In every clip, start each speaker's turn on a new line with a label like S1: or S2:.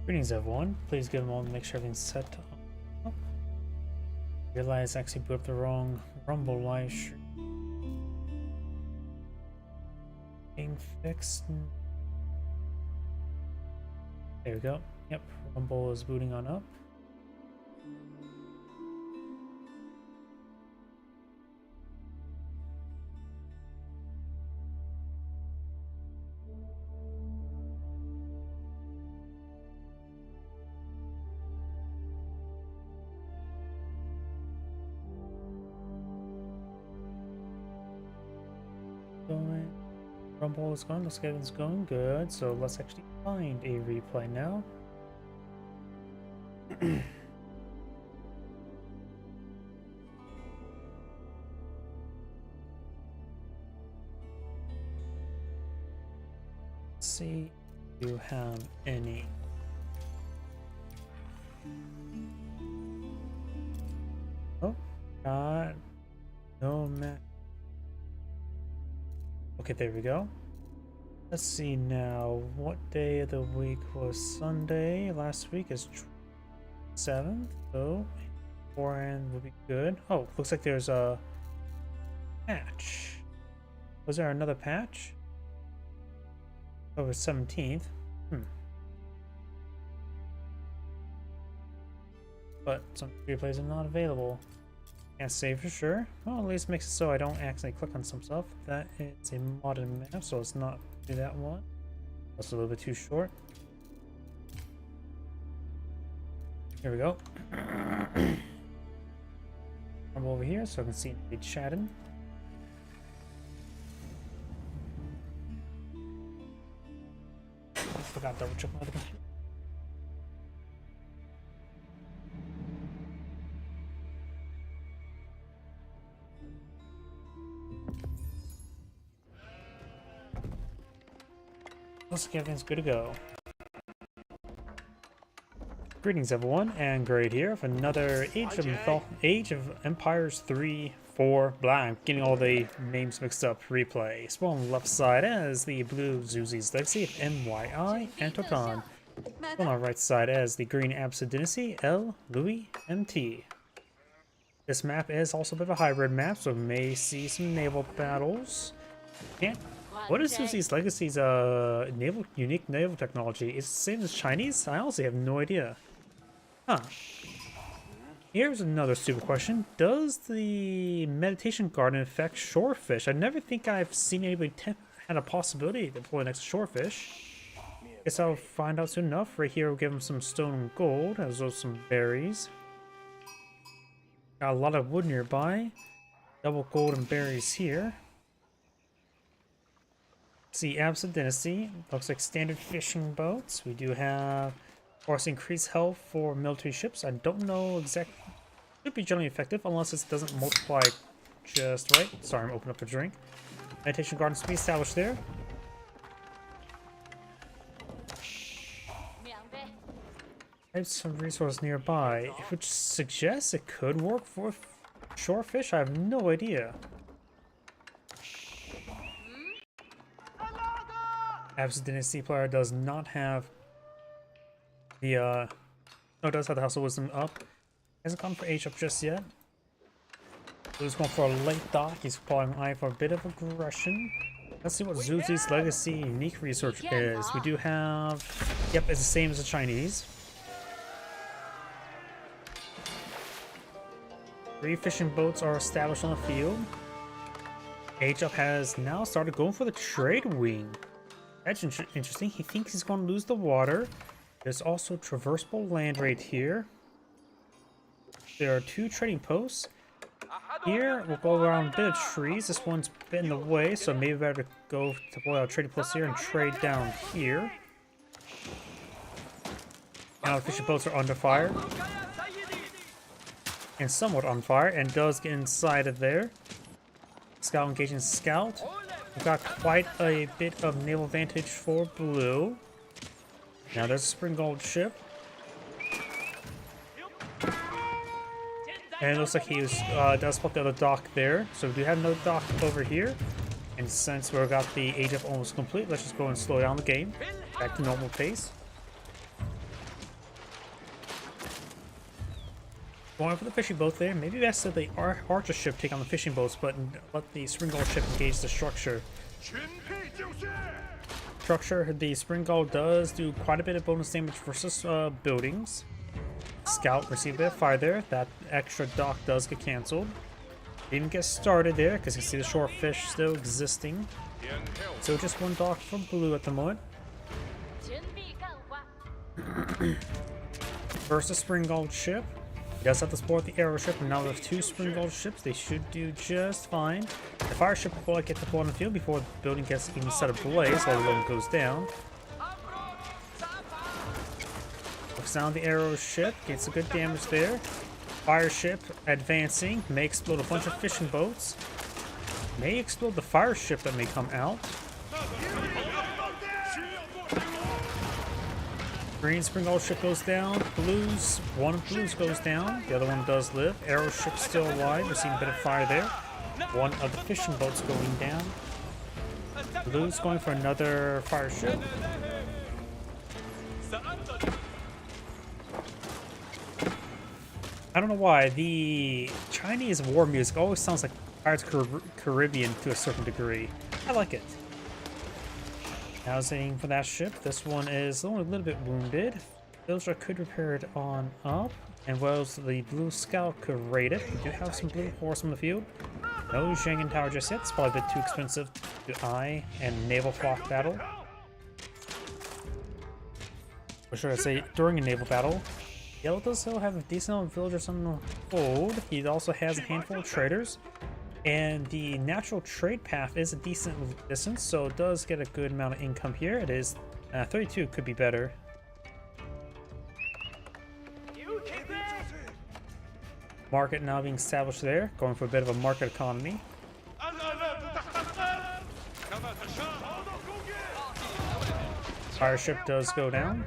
S1: Greetings everyone, please give them all to make sure everything's set up. Realize I actually put up the wrong Rumble live stream. Being fixed. There we go. Yep, Rumble is booting on up. Rumble is going, looks like everything's going good, so let's actually find a replay now. Let's see if you have any. Oh, God. No match. Okay, there we go. Let's see now. What day of the week was Sunday? Last week is 7th, so beforehand would be good. Oh, looks like there's a patch. Was there another patch? Oh, it was 17th. But some replays are not available. Can't say for sure. Well, at least makes it so I don't accidentally click on some stuff. That is a modded map, so let's not do that one. That's a little bit too short. Here we go. I'm over here so I can see they chatting. I forgot to double check my other computer. Looks like everything's good to go. Greetings everyone, and Great here for another Age of Empires 3, 4, blah, I'm getting all the names mixed up, replay. Spawn on the left side as the blue Zuzi's Legacy of MYI and Tokan. Spawn on the right side as the green Absid Dynasty, L, Louis, MT. This map is also a bit of a hybrid map, so we may see some naval battles. What is Zuzi's Legacy's unique naval technology? Is it the same as Chinese? I honestly have no idea. Huh. Here's another stupid question. Does the meditation garden affect shorefish? I never think I've seen anybody had a possibility to deploy next to shorefish. Guess I'll find out soon enough. Right here we'll give them some stone and gold, as well as some berries. Got a lot of wood nearby. Double gold and berries here. See, Absid Dynasty, looks like standard fishing boats. We do have, of course, increased health for military ships. I don't know exactly, should be generally effective unless it doesn't multiply just right. Sorry, I'm opening up a drink. Meditation gardens to be established there. I have some resources nearby, which suggests it could work for shorefish. I have no idea. Absid Dynasty player does not have the no, does have the House of Wisdom up. Hasn't gone for Age up just yet. He's going for a late dock. He's applying eye for a bit of aggression. Let's see what Zuzi's Legacy unique research is. We do have, yep, it's the same as the Chinese. 3 fishing boats are established on the field. Age up has now started going for the trade wing. That's interesting. He thinks he's going to lose the water. There's also traversable land right here. There are 2 trading posts. Here, we'll go around a bit of trees. This one's a bit in the way, so maybe better to go to our trading post here and trade down here. Now the fishing boats are under fire. And somewhat on fire, and does get inside of there. Scout engaging scout. We've got quite a bit of naval advantage for blue. Now there's a spring gold ship. And it looks like he does spot the other dock there. So we do have another dock over here. And since we've got the Age of almost complete, let's just go and slow down the game. Back to normal pace. Going for the fishing boat there. Maybe best that the archer ship take on the fishing boats, but let the Springald ship engage the structure. The Springald does do quite a bit of bonus damage versus buildings. Scout received a bit of fire there. That extra dock does get cancelled. Didn't get started there because you see the shore fish still existing. So just one dock for blue at the moment. Versus Springald ship. He does have to support the arrow ship, and now with 2 Springald ships, they should do just fine. The fire ship will get deployed on the field before the building gets even set ablaze while the load goes down. Looks down the arrow ship, gets some good damage there. Fire ship advancing, may explode a bunch of fishing boats. May explode the fire ship that may come out. Green Springald ship goes down. Blues, one of blues goes down. The other one does live. Arrow ship still alive. We're seeing a bit of fire there. One of the fishing boats going down. Blues going for another fire ship. I don't know why. The Chinese war music always sounds like Pirates of the Caribbean to a certain degree. I like it. Now aiming for that ship. This one is only a little bit wounded. Villager could repair it on up. And Wells, the blue scout, could raid it. We do have some blue horse on the field. No Zhangin Tower just yet. It's probably a bit too expensive to eye and naval flock battle. Or should I say, during a naval battle. Yellow does still have a decent amount of villagers on the fold. He also has a handful of traders. And the natural trade path is a decent distance, so it does get a good amount of income here. It is 32 could be better. Market now being established there, going for a bit of a market economy. Fire ship does go down.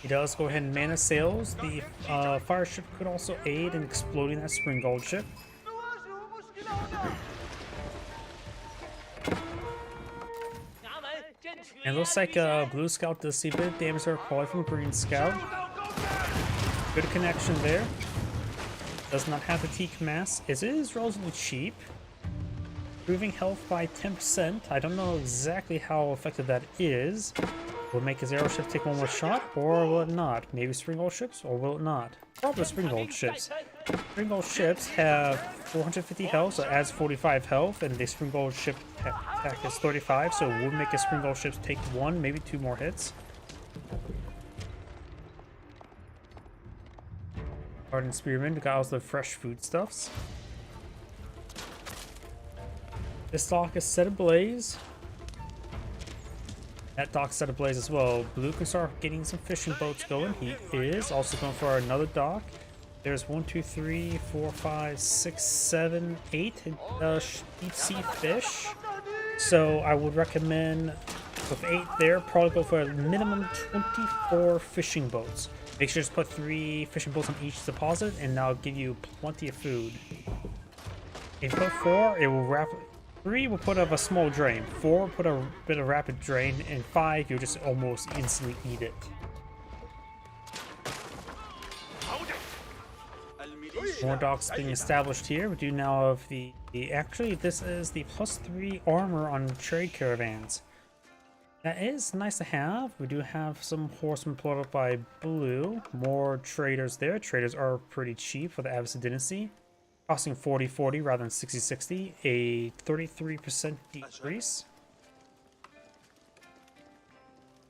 S1: He does go ahead and mana sails. The fire ship could also aid in exploding that Springald ship. And it looks like Blue Scout does see a bit of damage there, probably from Green Scout. Good connection there. Does not have the Teak Mass. It is relatively cheap. Improving health by 10%. I don't know exactly how effective that is. Will it make his arrow ship take one more shot, or will it not? Maybe Springald ships, or will it not? Probably Springald ships. Springald ships have 450 health, so it adds 45 health, and the Springald ship attack is 35, so it would make a Springald ships take 1, maybe 2 more hits. Garden Spearman got all the fresh foodstuffs. This dock is set ablaze. That dock set ablaze as well. Blue can start getting some fishing boats going. He is also going for another dock. There's 1, 2, 3, 4, 5, 6, 7, 8 deep sea fish. So I would recommend with 8 there, probably go for a minimum 24 fishing boats. Make sure to put 3 fishing boats on each deposit, and that'll give you plenty of food. If you put 4, it will rapidly. 3 will put up a small drain, 4 will put a bit of rapid drain, and 5 you'll just almost instantly eat it. More docks being established here. We do now have the actually this is the +3 armor on trade caravans. That is nice to have. We do have some horsemen pulled up by blue. More traders there. Traders are pretty cheap for the Avicii Dynasty. Costing 40-40 rather than 60-60, a 33% decrease.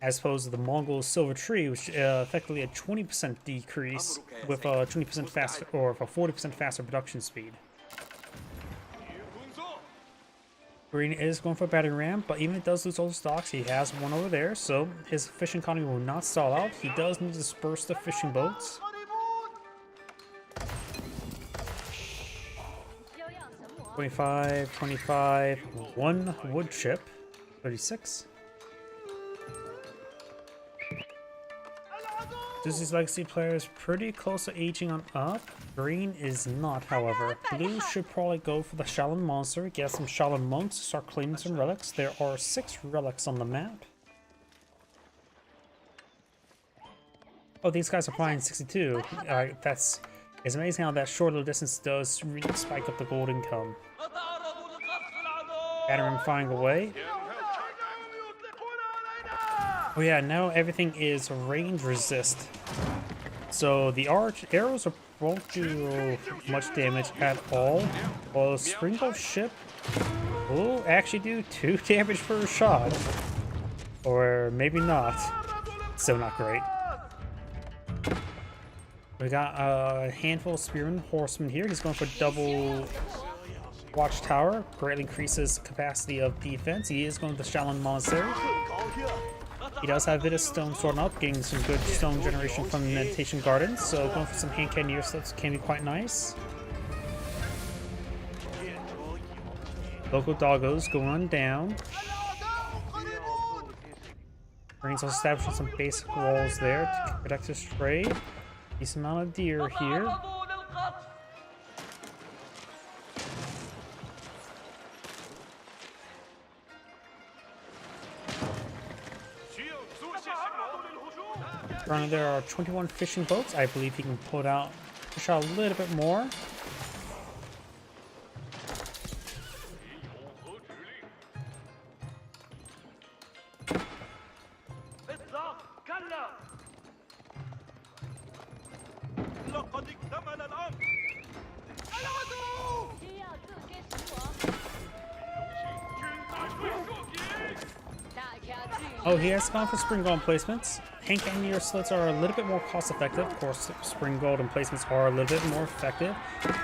S1: As opposed to the Mongol Silver Tree, which effectively a 20% decrease with a 20% faster or a 40% faster production speed. Green is going for a battering ram, but even if he does lose all the stocks, he has one over there, so his fishing economy will not stall out. He does need to disperse the fishing boats. 25, 25, 1 wood chip, 36. Lucy's Legacy player is pretty close to aging on up. Green is not, however. Blue should probably go for the Shaolin Monster, get some Shaolin Monks, start claiming some relics. There are 6 relics on the map. Oh, these guys are flying 62. It's amazing how that short little distance does really spike up the gold income. Battering flying away. Oh yeah, now everything is range resist. So the arrows won't do much damage at all. While the Springbolt ship will actually do 2 damage per shot. Or maybe not. Still not great. We got a handful of Spearman Horsemen here. He's going for double Watchtower. Greatly increases capacity of defense. He is going to the Shaolin Monastery. He does have a bit of stone stored up, getting some good stone generation from the Meditation Gardens, so going for some hand cannon near slips can be quite nice. Local doggos going down. Green's also establishing some basic walls there to protect his trade. Decent amount of deer here. Currently there are 21 fishing boats. I believe he can push out a little bit more. Oh, he has gone for spring gold placements. Hand cannon slits are a little bit more cost effective. Of course, spring gold emplacements are a little bit more effective.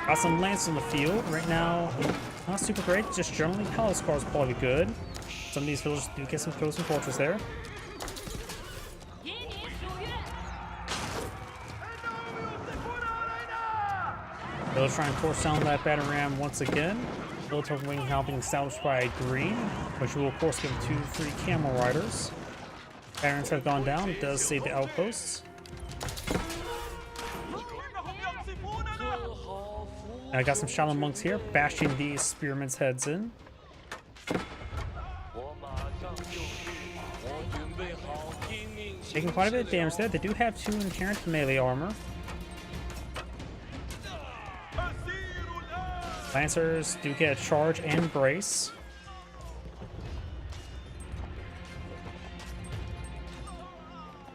S1: Got some lance in the field. Right now, not super great. Just generally, Palace Car is probably good. Some of these villagers do get some kills and fortress there. They'll try and force down that battle ram once again. Military wing helping established by Green, which will of course give 2 free camel riders. Barons have gone down, it does save the outposts. And I got some Shaolin monks here, bashing these spearmen's heads in. Taking quite a bit of damage there. They do have 2 inherent melee armor. Lancers do get a charge and brace.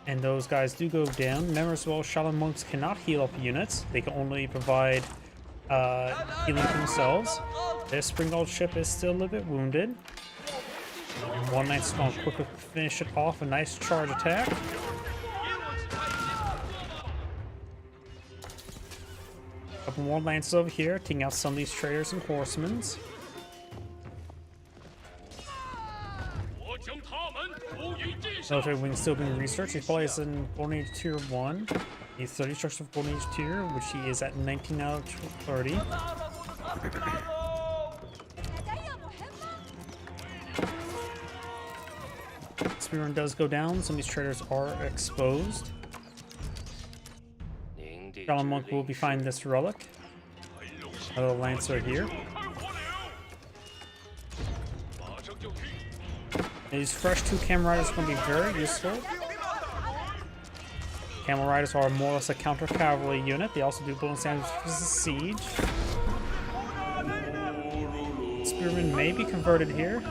S1: And those guys do go down. Remember as well, Shaolin monks cannot heal up units. They can only provide healing for themselves. Their Springald ship is still a little bit wounded. One Knight's going to quickly finish it off. A nice charge attack. Couple more lances over here, taking out some of these traders and horsemen. Military wing still being researched. He probably is in Golden Age Tier 1. He's 30 structures of Golden Age Tier, which he is at 19 out of 30. Spearman does go down. Some of these traders are exposed. Shaolin monk will be finding this relic. Another lancer here. These fresh 2 camel riders are going to be very useful. Camel riders are more or less a counter cavalry unit. They also do bonus damage for the siege. Spearman may be converted here.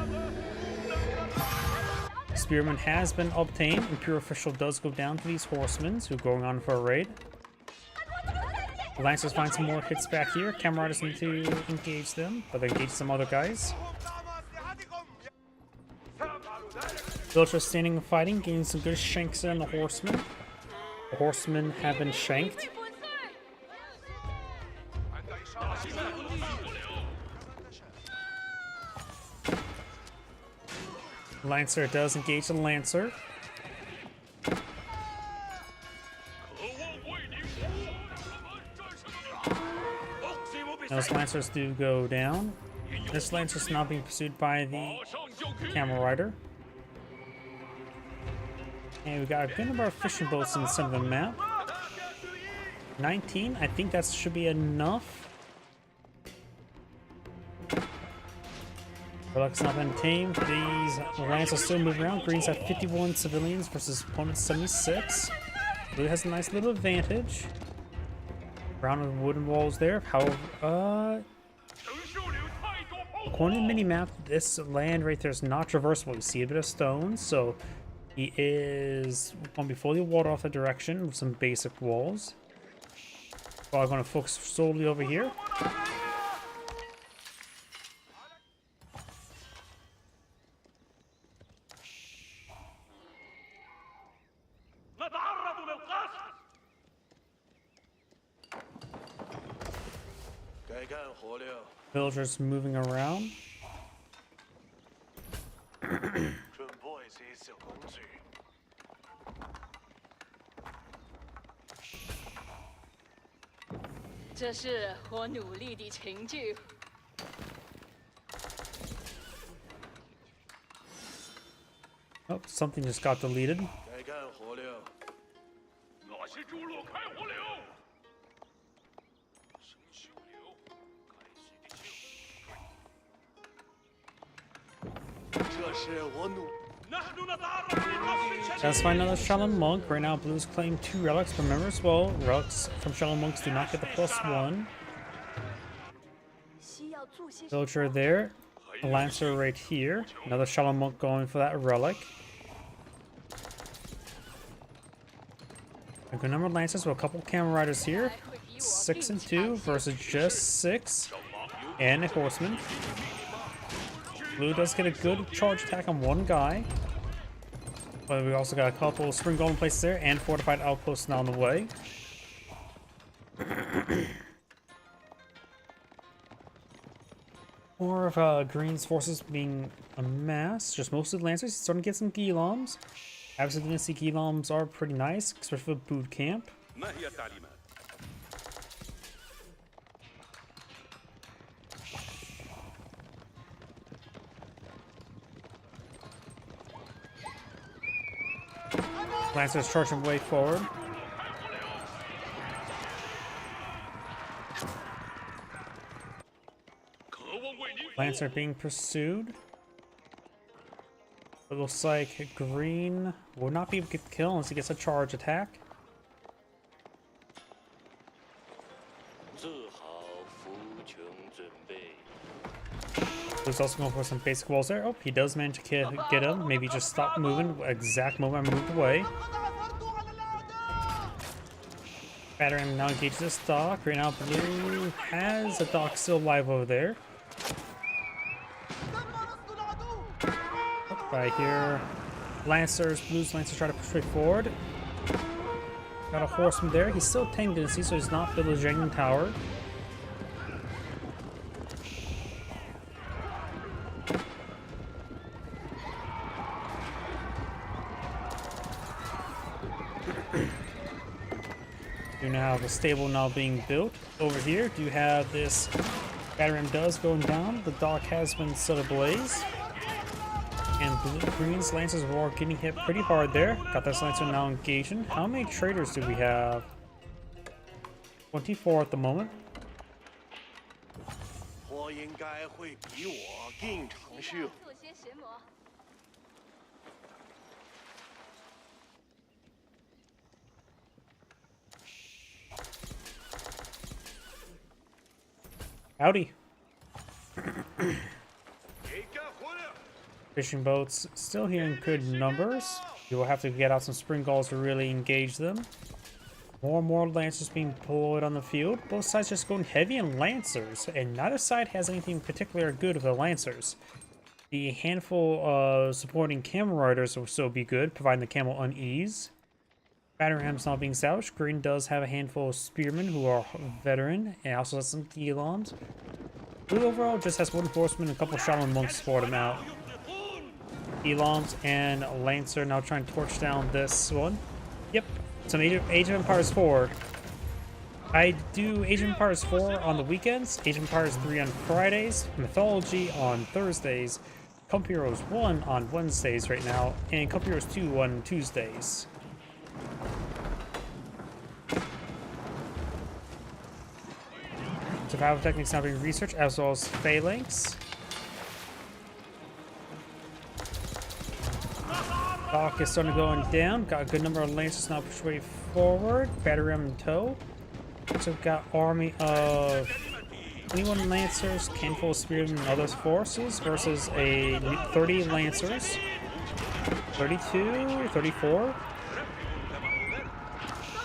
S1: Spearman has been obtained. Imperial official does go down to these horsemen who are going on for a raid. The Lancers find some more hits back here. Camel riders need to engage them, but they engage some other guys. Villagers standing and fighting, getting some good shanks in the horsemen. The horsemen have been shanked. Lancer does engage the Lancer. Those Lancers do go down. This Lancer is now being pursued by the Camel Rider. And we got a good number of fishing boats in the center of the map. 19. I think that should be enough. Relic's not been tamed. These lands are still moving around. Green's have 51 civilians versus opponent's 76. Blue has a nice little advantage. Brown with wooden walls there. However, according to the minimap, this land right there is not traversable. You see a bit of stone, so he is going to be fully walled off the direction with some basic walls. So I'm going to focus solely over here. Villagers moving around.
S2: 这是我努力的成就。
S1: Oh, something just got deleted.
S3: 该干活了。那些猪猡开火了。生锈了，该死的就。这是我努。
S1: Let's find another Shaolin Monk. Right now, Blues claim 2 relics, but remember as well, relics from Shaolin Monks do not get the +1. Villager there. A Lancer right here. Another Shaolin Monk going for that relic. A good number of Lancers with a couple Camel Riders here. 6 and 2 versus just 6. And a Horseman. Blue does get a good charge attack on one guy. But we also got a couple Spring Golem places there and fortified outposts now on the way. More of Green's forces being amassed. Just mostly Lancers. He's starting to get some Giloms. Obviously, the Dynasty Giloms are pretty nice, especially for boot camp. Lancers charging way forward. Lancer being pursued. It looks like Green will not be able to get the kill unless he gets a charge attack. He's also going for some basic walls there. Oh, he does manage to get him. Maybe just stop moving. Exact moment I moved away. Battering now engages this dock. Right now, Blue has a dock still alive over there. Right here, Lancers, Blue's Lancers try to push way forward. Got a Horseman there. He's still tanked Dynasty, so he's not villaging the tower. You now have a stable now being built. Over here, do you have this battery ram does going down. The dock has been set ablaze. And Green's Lancers were getting hit pretty hard there. Got this Lancer now engaging. How many traders do we have? 24 at the moment. Howdy. Fishing boats still here in good numbers. You will have to get out some Spring Gulls to really engage them. More and more Lancers being deployed on the field. Both sides just going heavy in Lancers, and neither side has anything particularly good with the Lancers. The handful of supporting Camel Riders will still be good, providing the Camel unease. Battering rams not being salvaged. Green does have a handful of Spearmen who are veteran, and also has some Giloms. Blue overall just has wooden Horsemen and a couple Shaolin Monks to support him out. Giloms and Lancer now trying to torch down this one. Yep, some Age of Empires 4. I do Age of Empires 4 on the weekends, Age of Empires 3 on Fridays, Mythology on Thursdays, Cup Heroes 1 on Wednesdays right now, and Cup Heroes 2 on Tuesdays. Survival techniques now being researched, as well as phalanx. Dock is starting to go down. Got a good number of lancers now push way forward. Battery ram in tow. So we've got army of 21 lancers, handful of spearmen and other forces versus a 30 lancers. 32, 34.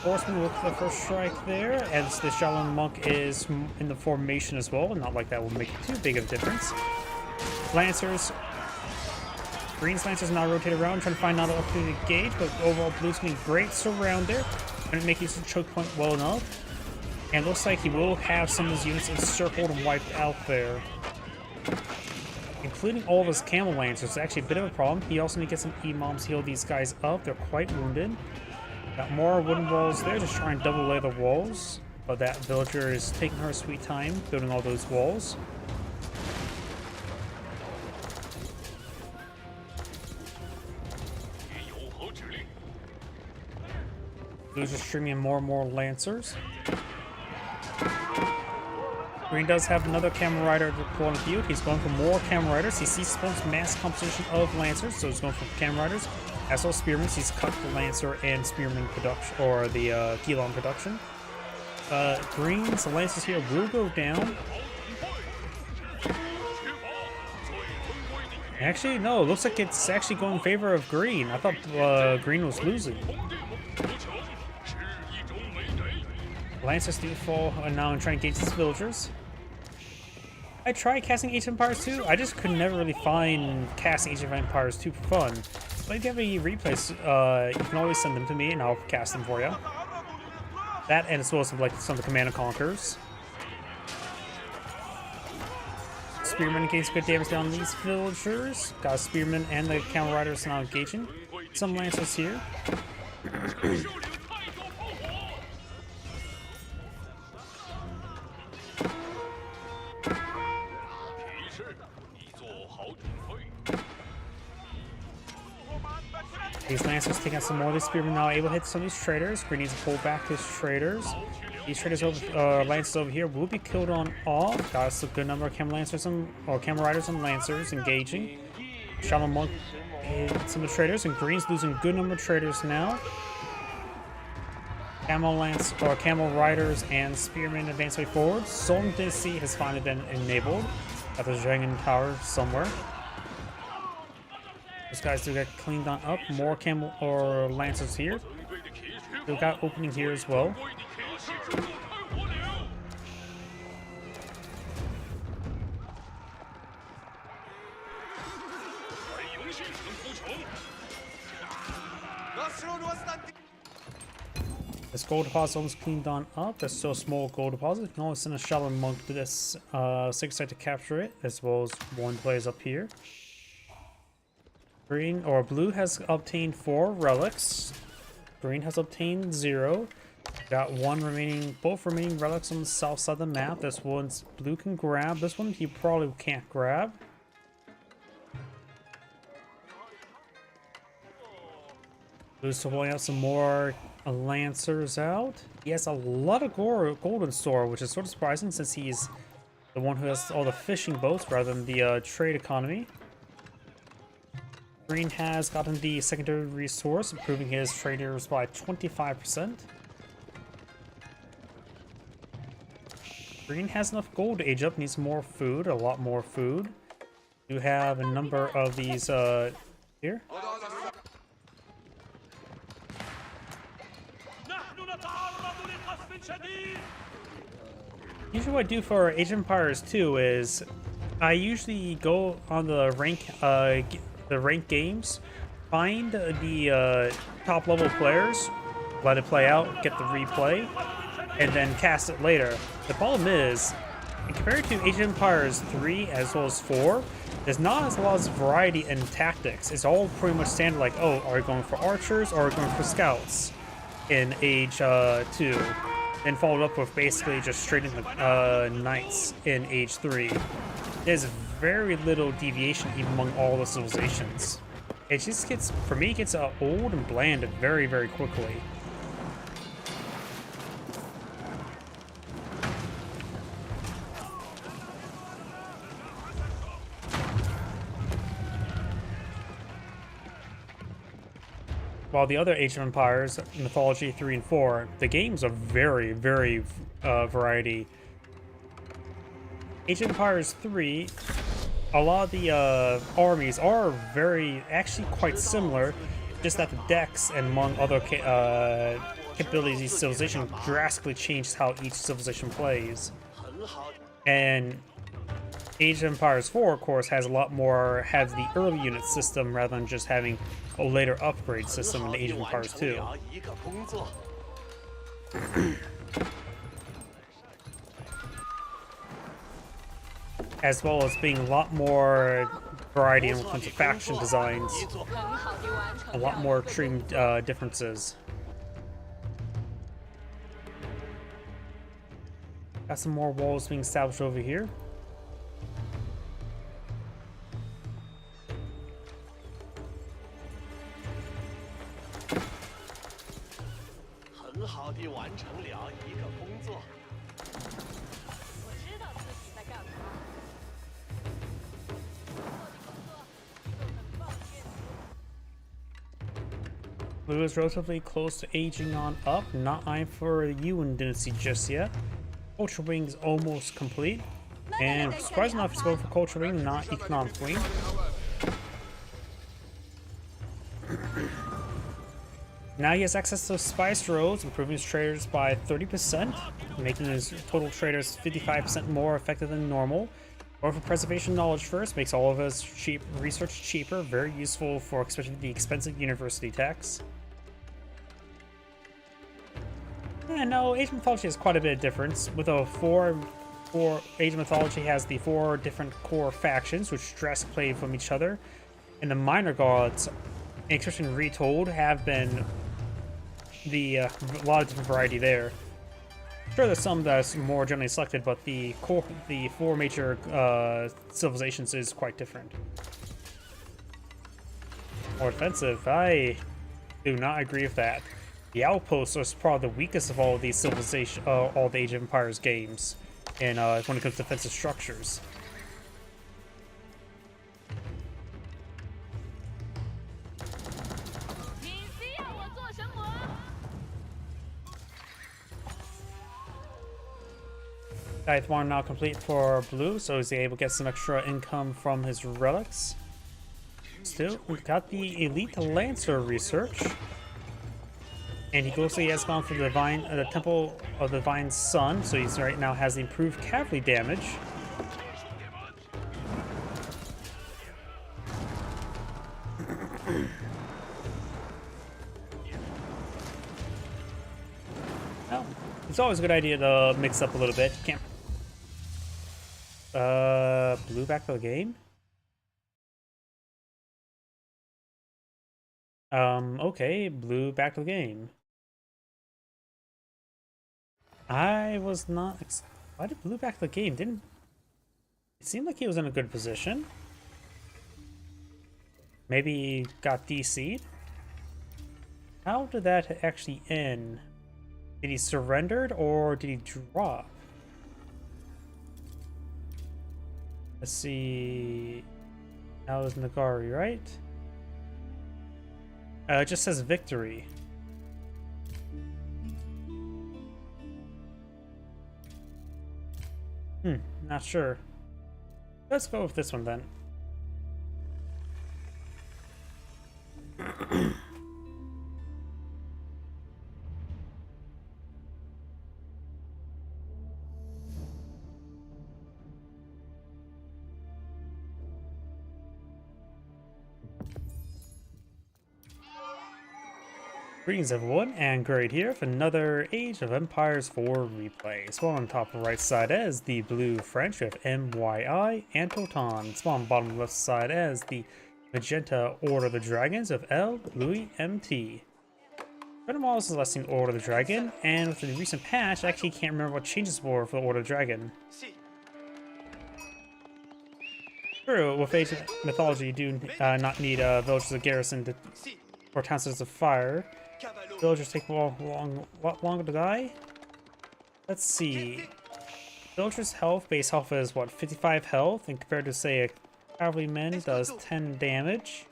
S1: Horseman with the first strike there, as the Shaolin Monk is in the formation as well. Not like that will make too big of a difference. Lancers. Green's Lancers now rotate around, trying to find another opportunity to gauge, but overall Blue's getting great surround there. Gonna make use of the choke point well enough. And looks like he will have some of his units encircled and wiped out there. Including all of his camel lancers. It's actually a bit of a problem. He also needs to get some E-moms heal these guys up. They're quite wounded. Got more wooden walls there, just trying to double lay the walls. But that villager is taking her sweet time building all those walls. Blue's just streaming more and more lancers. Green does have another camel rider deployed in view. He's going for more camel riders. He sees Spawn's mass composition of lancers, so he's going for camel riders. As well as spearmen, he's cut the lancer and spearman production, or the Gilon production. Green's lancers here will go down. Actually, no, it looks like it's actually going in favor of Green. I thought Green was losing. Lancers do fall, and now I'm trying to engage these villagers. I tried casting Age of Empires 2. I just could never really find casting Age of Empires 2 for fun. But if you have any replays, you can always send them to me and I'll cast them for you. That and as well as like some of the Command and Conquers. Spearman gains good damage down on these villagers. Got Spearman and the Camel Riders now engaging. Some Lancers here. These Lancers taking out some more of these Spearmen now able to hit some of these traders. Green needs to pull back his traders. These traders over, Lancers over here will be killed on off. Got us a good number of Camel Lancers or Camel Riders and Lancers engaging. Shaolin Monk hit some of the traders, and Green's losing a good number of traders now. Camel Riders and Spearmen advance way forward. Solemn Dynasty has finally been enabled at the Dragon Tower somewhere. Those guys do get cleaned on up. More camel or lancers here. We've got opening here as well. This gold deposit almost cleaned on up. There's still a small gold deposit. You can always send a Shaolin Monk to this sacred site to capture it, as well as one plays up here. Green or Blue has obtained 4 relics. Green has obtained 0. Got both remaining relics on the south side of the map. This one's Blue can grab. This one he probably can't grab. Blue's pulling out some more Lancers out. He has a lot of gold in store, which is sort of surprising since he's the one who has all the fishing boats rather than the trade economy. Green has gotten the secondary resource, improving his traders by 25%. Green has enough gold to age up, needs more food, a lot more food. You have a number of these here. Usually what I do for Age of Empires 2 is I usually go on the ranked games, find the top level players, let it play out, get the replay, and then cast it later. The problem is, compared to Age of Empires 3 as well as 4, there's not as lot of variety in tactics. It's all pretty much standard, like, oh, are we going for archers or are we going for scouts in Age 2? Then followed up with basically just straight into knights in Age 3. There's very little deviation even among all the civilizations. It just gets, for me, it gets old and bland very, very quickly. while the other Age of Empires, Mythology 3 and 4, the games are very, very variety. Age of Empires 3, a lot of the armies are actually quite similar, just that the decks and among other capabilities of each civilization drastically changes how each civilization plays. And Age of Empires 4, of course, has the early unit system rather than just having a later upgrade system in Age of Empires 2. As well as being a lot more variety in terms of faction designs,
S2: 很好地完成
S1: a lot more extreme differences. Got some more walls being established over here. Blue is relatively close to aging on up, not eyeing for Yuan Dynasty just yet. Culture Wing's almost complete, and surprisingly enough, he's going for Culture Wing, not Economic Wing. Now he has access to Spice Roads, improving his traders by 30%, making his total traders 55% more effective than normal. Going for Preservation Knowledge first makes all of his research cheaper, very useful for especially the expensive university tax. Yeah, no, Age of Mythology has quite a bit of difference. With a Age of Mythology has the 4 different core factions, which drastically play from each other. And the minor gods, especially Retold, have been a lot of different variety there. Sure, there's some that's more generally selected, but the 4 major civilizations is quite different. More offensive, I do not agree with that. The Outposts are probably the weakest of all of these all the Age of Empires games, and when it comes to defensive structures. Dive 1 now complete for Blue, so he's able to get some extra income from his relics. Still, we've got the Elite Lancer research. And he has gone for the Temple of the Divine Sun, so he's right now has the improved cavalry damage. Well, it's always a good idea to mix up a little bit. You can't. Blue back to the game? Okay, Blue back to the game. I was not. Why did Blue back to the game? Didn't it seemed like he was in a good position? Maybe he got DC'd? How did that actually end? Did he surrendered or did he drop? Let's see. That was Nagari, right? It just says victory. Not sure. Let's go with this one then. Greetings everyone, and Great here for another Age of Empires 4 replay. So on top right side as the blue French, we have MYI and Totan. So on bottom left side as the magenta Order of the Dragons of L. Louis MT. Furthermore, this is listing Order of the Dragon, and with the recent patch, I actually can't remember what changes were for the Order of the Dragon. True, with Age of Mythology, you do not need villages of garrison or town centers of fire. Villagers take a lot longer to die. Let's see. Villagers' base health is what, 55 health, and compared to say a cavalryman does 10 damage.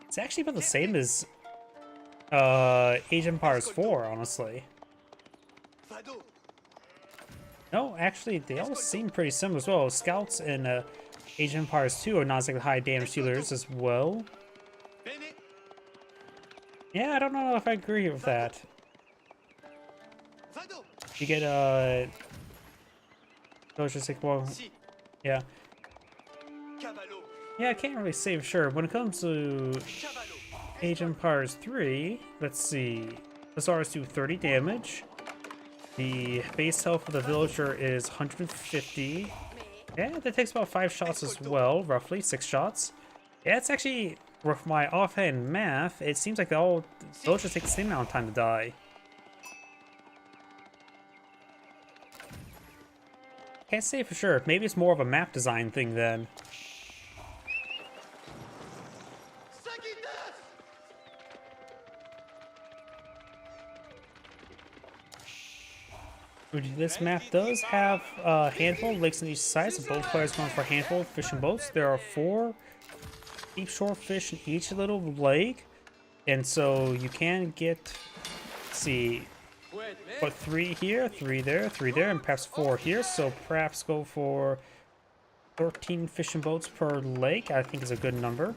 S1: It's actually about the same as Age of Empires 4, honestly. No, actually, they all seem pretty similar as well. Scouts in Age of Empires 2 are not exactly high damage dealers as well. Yeah, I don't know if I agree with that. You get those just like, well, yeah. Yeah, I can't really say for sure. When it comes to Age of Empires 3, let's see. Hussars do 30 damage. The base health of the villager is 150. Yeah, that takes about 5 shots as well, roughly 6 shots. Yeah, it's actually, with my offhand math, it seems like all villagers take the same amount of time to die. Can't say for sure. Maybe it's more of a map design thing then. This map does have a handful of lakes on each side, so both players going for a handful of fishing boats. There are 4 deep shore fish in each little lake, and so you can get, let's see, put 3 here, 3 there, 3 there, and perhaps 4 here. So perhaps go for 13 fishing boats per lake. I think is a good number.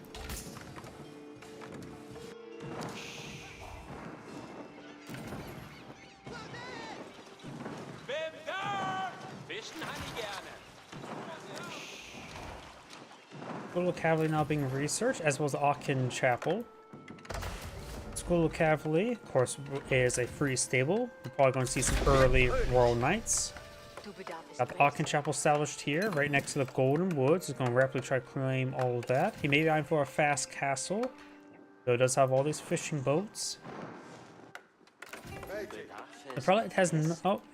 S1: School of Cavalry now being researched, as well as the Aachen Chapel. School of Cavalry, of course, is a free stable. We're probably going to see some early Royal Knights. Got the Aachen Chapel established here, right next to the Golden Woods. He's going to rapidly try to claim all of that. He may be eyeing for a fast castle, though it does have all these fishing boats. The prelate has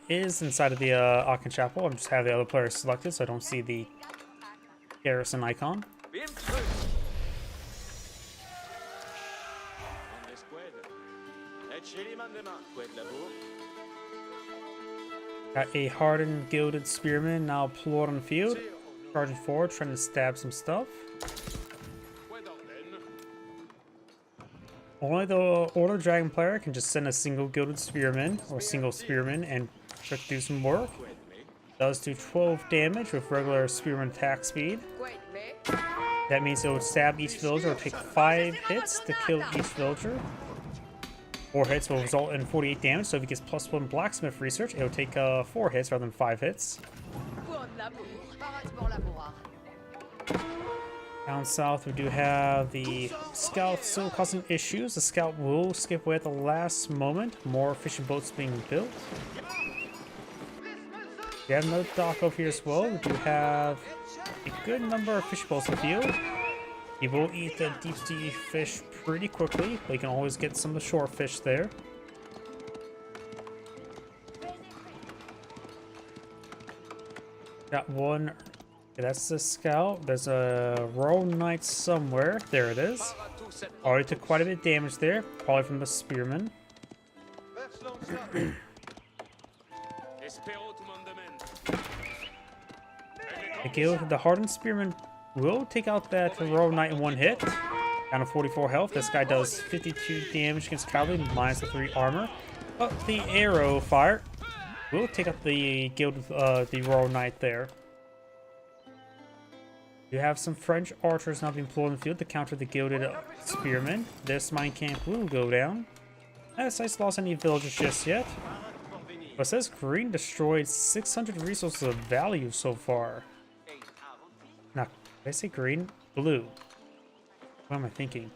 S1: is inside of the Aachen Chapel. I'm just have the other players selected, so I don't see the garrison icon. Got a hardened gilded spearman now applaud on the field, charging forward, trying to stab some stuff. Only the Order Dragon player can just send a single gilded spearman or single spearman and try to do some work. Does do 12 damage with regular spearman attack speed. That means it will stab each villager or take 5 hits to kill each villager. 4 hits will result in 48 damage, so if he gets +1 blacksmith research, it will take 4 hits rather than 5 hits. Down south, we do have the scout still causing issues. The scout will skip away at the last moment. More fishing boats being built. We have another dock over here as well. We do have a good number of fish boats in the field. He will eat the deep sea fish pretty quickly, but you can always get some of the shore fish there. Got one. Okay, that's the scout. There's a Royal Knight somewhere. There it is. Already took quite a bit of damage there, probably from the spearman. The hardened spearman will take out that Royal Knight in 1 hit. Down to 44 health. This guy does 52 damage against cavalry, minus the 3 armor. But the arrow fire will take out the the Royal Knight there. You have some French archers now being deployed in the field to counter the gilded spearmen. This mine camp will go down. As I lost any villagers just yet. But it says green destroyed 600 resources of value so far. Now, did I say green? Blue. What am I thinking?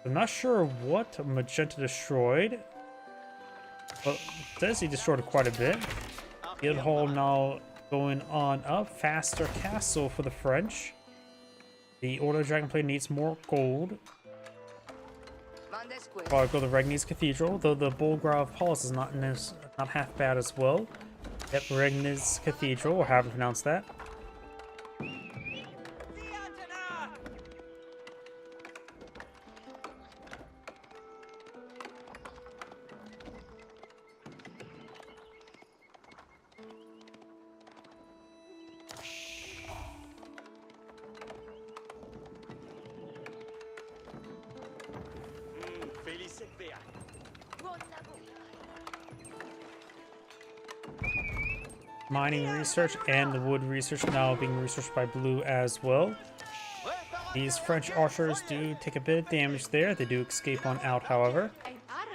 S1: I'm not sure what magenta destroyed. But it says he destroyed quite a bit. Guildhall now going on up. Faster castle for the French. The Order of Dragonblade needs more gold. Probably go to Regni's Cathedral, though the Bulgar of Paulus is not half bad as well. Yep, Regni's Cathedral, or however you pronounce that. Mining research and the wood research now being researched by blue as well. These French archers do take a bit of damage there. They do escape on out, however.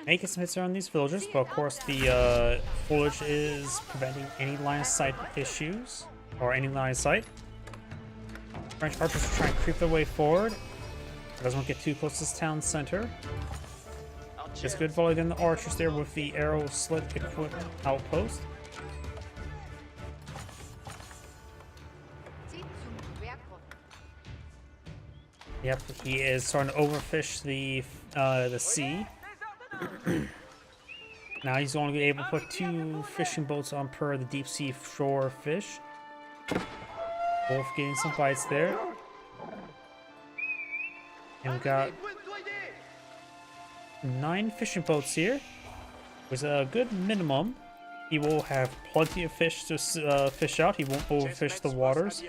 S1: Making some hits around these villagers, but of course the foliage is preventing any line of sight issues, or any line of sight. French archers are trying to creep their way forward. Doesn't want to get too close to this town center. Just good volley then the archers there with the arrow slit equipped outpost. Yep, he is starting to overfish the sea. Now he's only able to put 2 fishing boats on per the deep sea shore fish. Wolf getting some bites there. And we've got 9 fishing boats here. With a good minimum. He will have plenty of fish to fish out. He won't overfish the waters.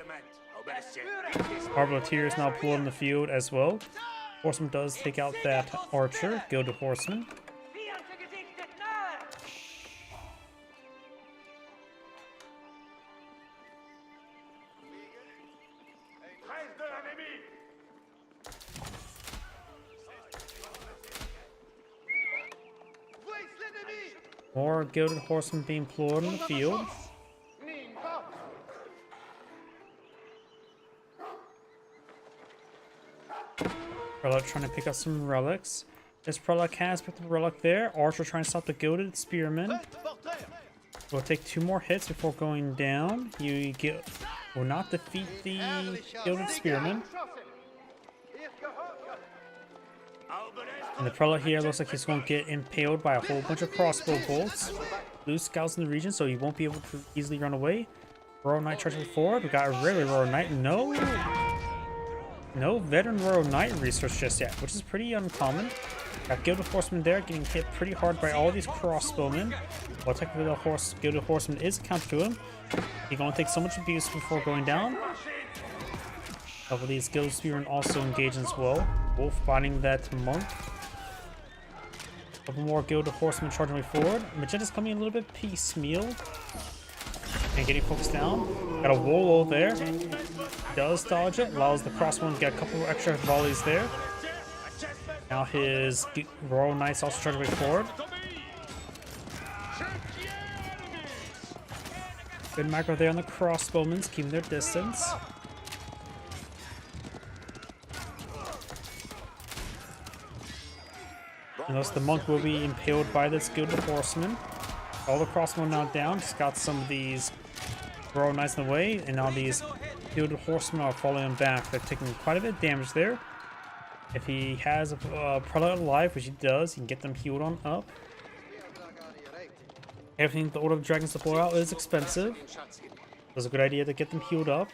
S1: Arbaletier is now pulled in the field as well. Horseman does take out that archer. Gilded Horseman. More Gilded Horsemen being pulled in the field. Prelate trying to pick up some relics. This Prelate has picked up a relic there. Archer trying to stop the Gilded Spearman. Will take 2 more hits before going down. You will not defeat the Gilded Spearman. And the Prelate here looks like he's going to get impaled by a whole bunch of crossbow bolts. Blue scouts in the region, so he won't be able to easily run away. Royal Knight charging forward. We got a regular Royal Knight. No veteran Royal Knight research just yet, which is pretty uncommon. Got Gilded Horseman there, getting hit pretty hard by all these crossbowmen. While technically the Gilded Horseman is counter to him. He's going to take so much abuse before going down. A couple of these Gilded Spearmen also engage as well. Wolf fighting that monk. A couple more Gilded Horsemen charging way forward. Magenda's coming a little bit piecemeal. And getting focused down. Got a Wolo there. Does dodge it. Allows the crossbow to get a couple extra volleys there. Now his Royal Knights also charging way forward. Good macro there on the crossbowmen, keeping their distance. Unless the monk will be impaled by this Gilded Horseman. All the crossbow now down. Just got some of these Royal Knights in the way, and now these Gilded Horsemen are falling him back. They're taking quite a bit of damage there. If he has a Prelate alive, which he does, he can get them healed on up. Everything the Order of Dragons deploy out is expensive. It's a good idea to get them healed up.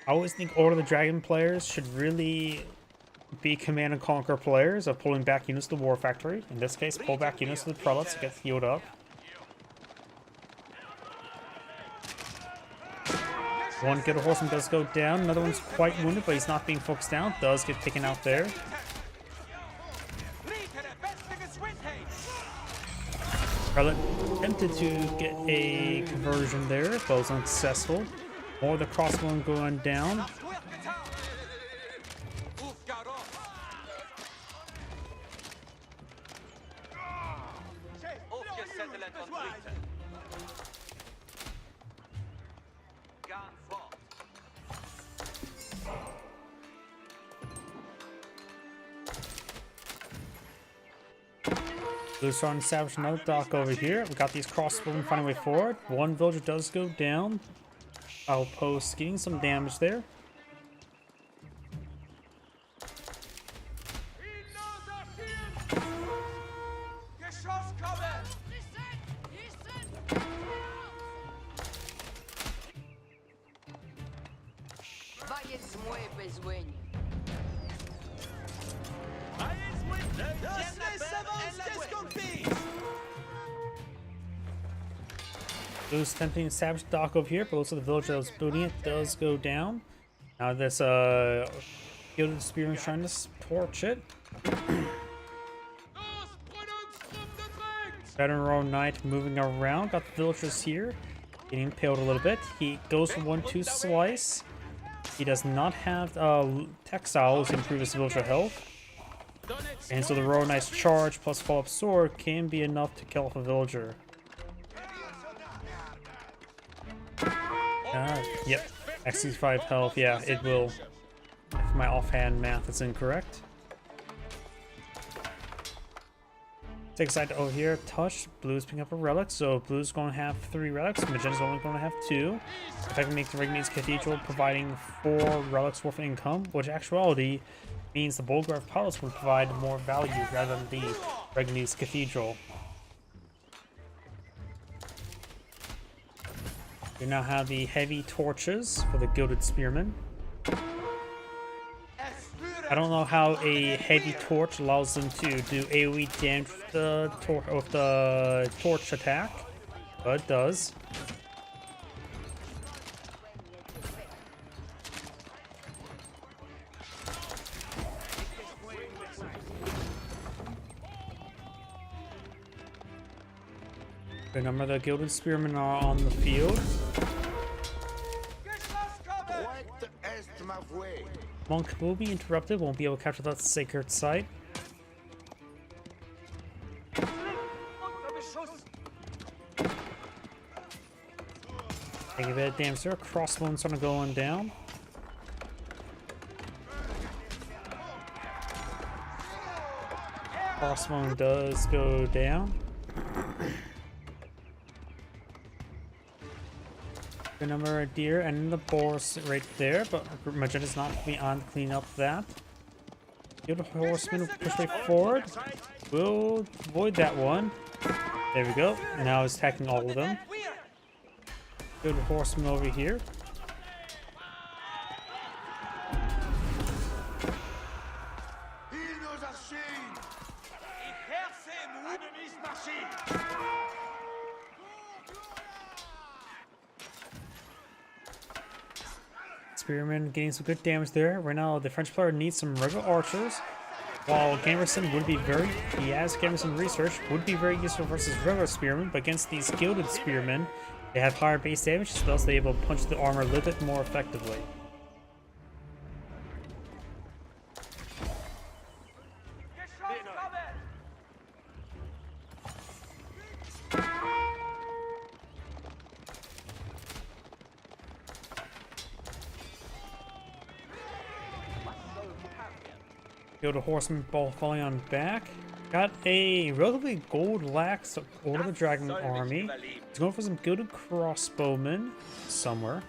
S1: I always think Order of the Dragon players should really be Command and Conquer players of pulling back units to the War Factory. In this case, pull back units to the Prelates to get healed up. One Gilded Horseman does go down. Another one's quite wounded, but he's not being focused down. Does get taken out there. Prelate attempted to get a conversion there, but was unsuccessful. More of the crossbow going down. Blue's trying to salvage another dock over here. We got these crossbowmen finding a way forward. One villager does go down. Outpost getting some damage there. Blue's attempting to savage the dock over here, but also the villager that was building it does go down. Now this Gilded Spearman trying to torch it. Veteran Royal Knight moving around. Got the villagers here. Getting impaled a little bit. He goes for 1-2 slice. He does not have textiles to improve his villager health. And so the Royal Knight's charge plus follow-up sword can be enough to kill off a villager. Yep. 65 health. Yeah, it will. If my offhand math is incorrect. Take a side over here. Touch. Blue's picking up a relic, so Blue's going to have 3 relics. Magenta's only going to have 2. If I can make the Regni's Cathedral providing 4 relics worth of income, which in actuality means the Bolgraf Palace will provide more value rather than the Regni's Cathedral. We now have the heavy torches for the Gilded Spearmen. I don't know how a heavy torch allows them to do AoE damage with the torch attack, but it does. A number of the Gilded Spearmen are on the field. Monk will be interrupted, won't be able to capture that sacred site. Take a bit of damage there. Crossbones starting going down. Crossbone does go down. The number of deer and the boars right there, but Magenta's not on to clean up that. Good horseman will push right forward. We'll avoid that one. There we go. Now he's attacking all of them. Good horseman over here. Spearman getting some good damage there. Right now, the French player needs some regular archers. While Gamerson would be he has Gamerson research, would be very useful versus regular Spearmen, but against these Gilded Spearmen, they have higher base damage, so they're able to punch the armor a little bit more effectively. Gilded Horseman ball falling on back. Got a relatively gold lax Order of the Dragon army. He's going for some Gilded Crossbowmen somewhere.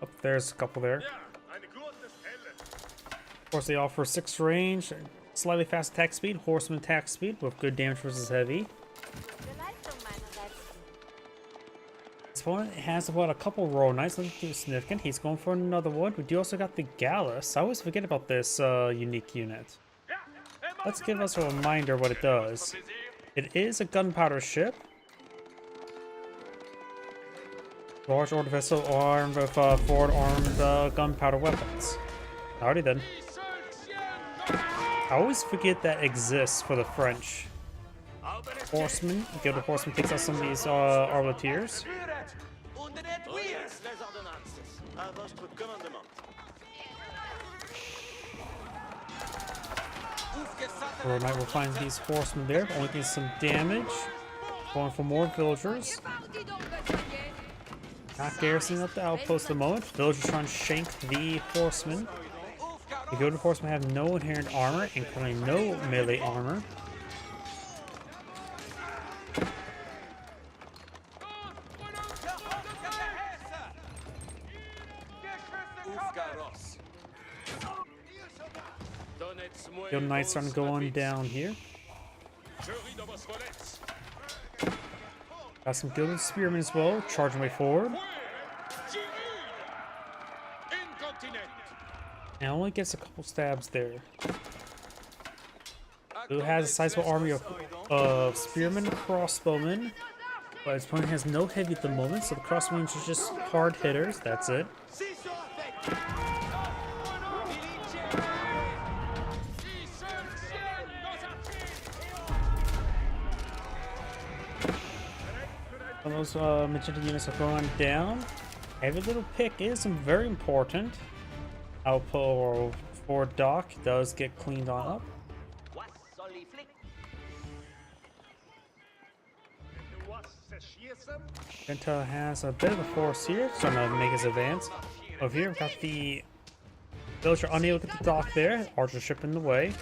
S1: Up there's a couple there. Of course, they offer 6 range, slightly fast attack speed, horseman attack speed with good damage versus heavy. This one has about a couple Royal Knights, nothing too significant. He's going for another one. We do also got the Gallus. I always forget about this unique unit. Let's give us a reminder what it does. It is a gunpowder ship. Large order vessel armed with forward armed gunpowder weapons. Alrighty then. I always forget that exists for the French. Horseman. Gilded Horseman takes out some of these Arbaletiers. Royal Knight will find these horsemen there, only getting some damage. Going for more villagers. Not garrisoning up the outpost at the moment. Villagers trying to shank the horsemen. The Gilded Horsemen have no inherent armor and currently no melee armor. Gilded Knight's starting to go on down here. Got some Gilded Spearmen as well, charging way forward. And only gets a couple stabs there. Blue has a sizable army of spearmen, crossbowmen, but his opponent has no heavy at the moment, so the crossbowmen are just hard hitters. That's it. those magenta units are going down. Every little pick is very important. Outpost for Dock does get cleaned on up. Magenta has a bit of a force here, trying to make his advance. Over here, we've got the villager unable to get the dock there. Archer ship in the way.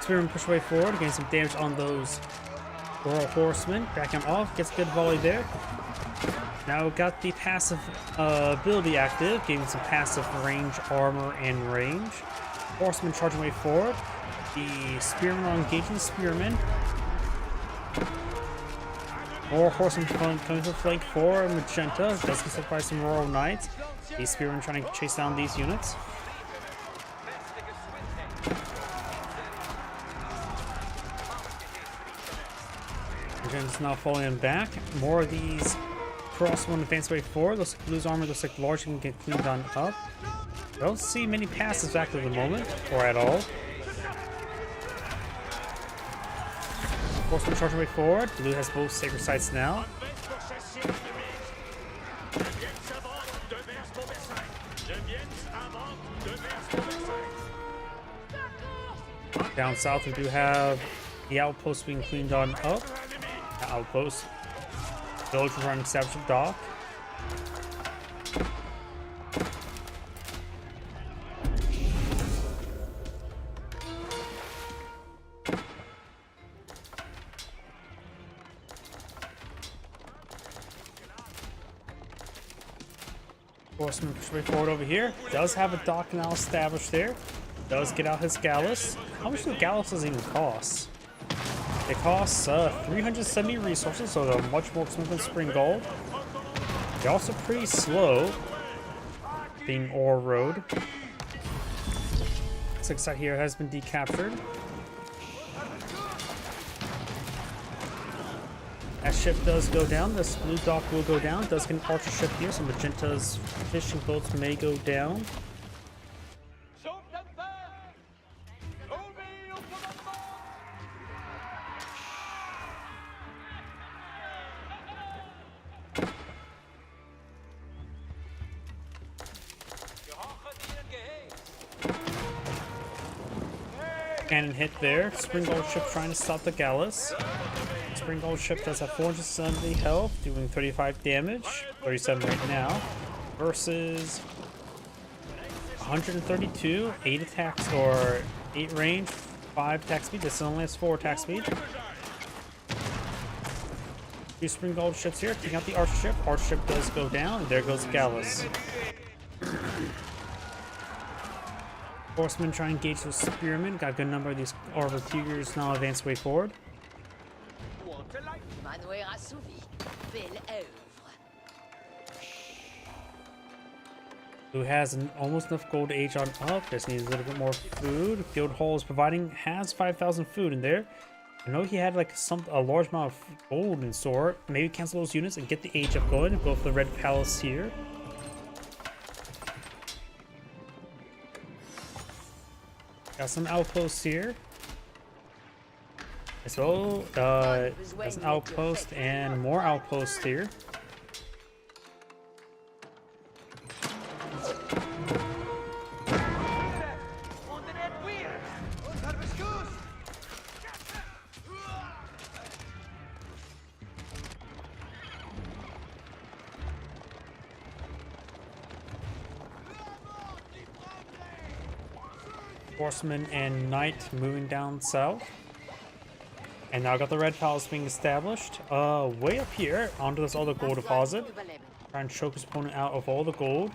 S1: Spearman push way forward, getting some damage on those Royal Horsemen. Back him off, gets a good volley there. Now we've got the passive ability active, giving some passive range, armor, and range. Horseman charging way forward. The Spearman are engaging the Spearman. More Horsemen coming to the flank for Magenta. Does get hit by some Royal Knights. The Spearman trying to chase down these units. Magenta's now falling back. More of these crossbow advance way forward. Looks like Blue's armor looks like large can get cleaned on up. I don't see many passes active at the moment, or at all. Horseman charging way forward. Blue has both sacred sites now. Down south we do have the outpost being cleaned on up. The outpost. Village running established a dock. Horseman push way forward over here. Does have a dock now established there. Does get out his Gallus. How much do Galluses even cost? It costs 370 resources, so they're much more expensive than Spring Gold. They're also pretty slow, being Ore Road. Six side here has been decaptured. That ship does go down. This blue dock will go down. Does get an archer ship here, so Magenta's fishing boats may go down. Cannon hit there. Spring Gold ship trying to stop the Gallus. Spring Gold ship does have 470 health, doing 35 damage, 37 right now, versus 132, 8 attacks or 8 range, 5 attack speed. This only has 4 attack speed. Two Spring Gold ships here, taking out the Archer ship. Archer ship does go down, and there goes Gallus. Horsemen try and engage those Spearmen. Got a good number of these Arbaletiers now advance way forward. Who has almost enough gold to age on up. Just needs a little bit more food. Guild Hall is providing, has 5,000 food in there. I know he had like a large amount of gold in store. Maybe cancel those units and get the age up going. Go for the Red Palace here. Got some outposts here. So, there's an outpost and more outposts here. Horseman and Knight moving down south. And now got the Red Palace being established. Way up here onto this other gold deposit. Try and choke his opponent out of all the gold.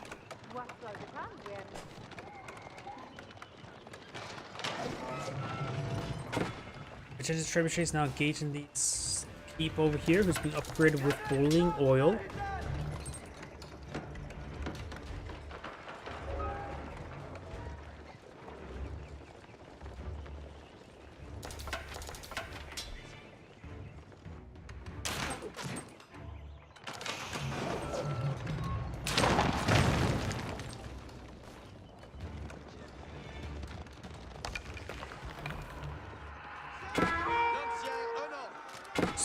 S1: Magenda's trebuchet is now engaging the keep over here, who's being upgraded with boiling oil.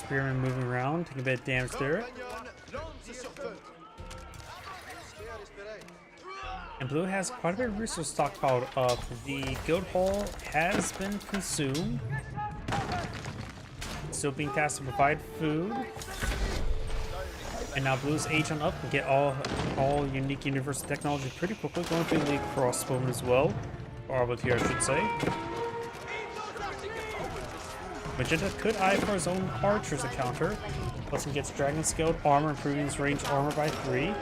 S1: Spearman moving around, taking a bit of damage there. And blue has quite a bit of resource stockpiled up. The guild hall has been consumed. Still being tasked to provide food. And now blue's age on up and get all unique universal technology pretty quickly. Going to the crossbowman as well. Or Arbaletier, I should say. Magenta could eye for his own archers to counter. Plus he gets dragon scaled armor, improving his range armor by 3.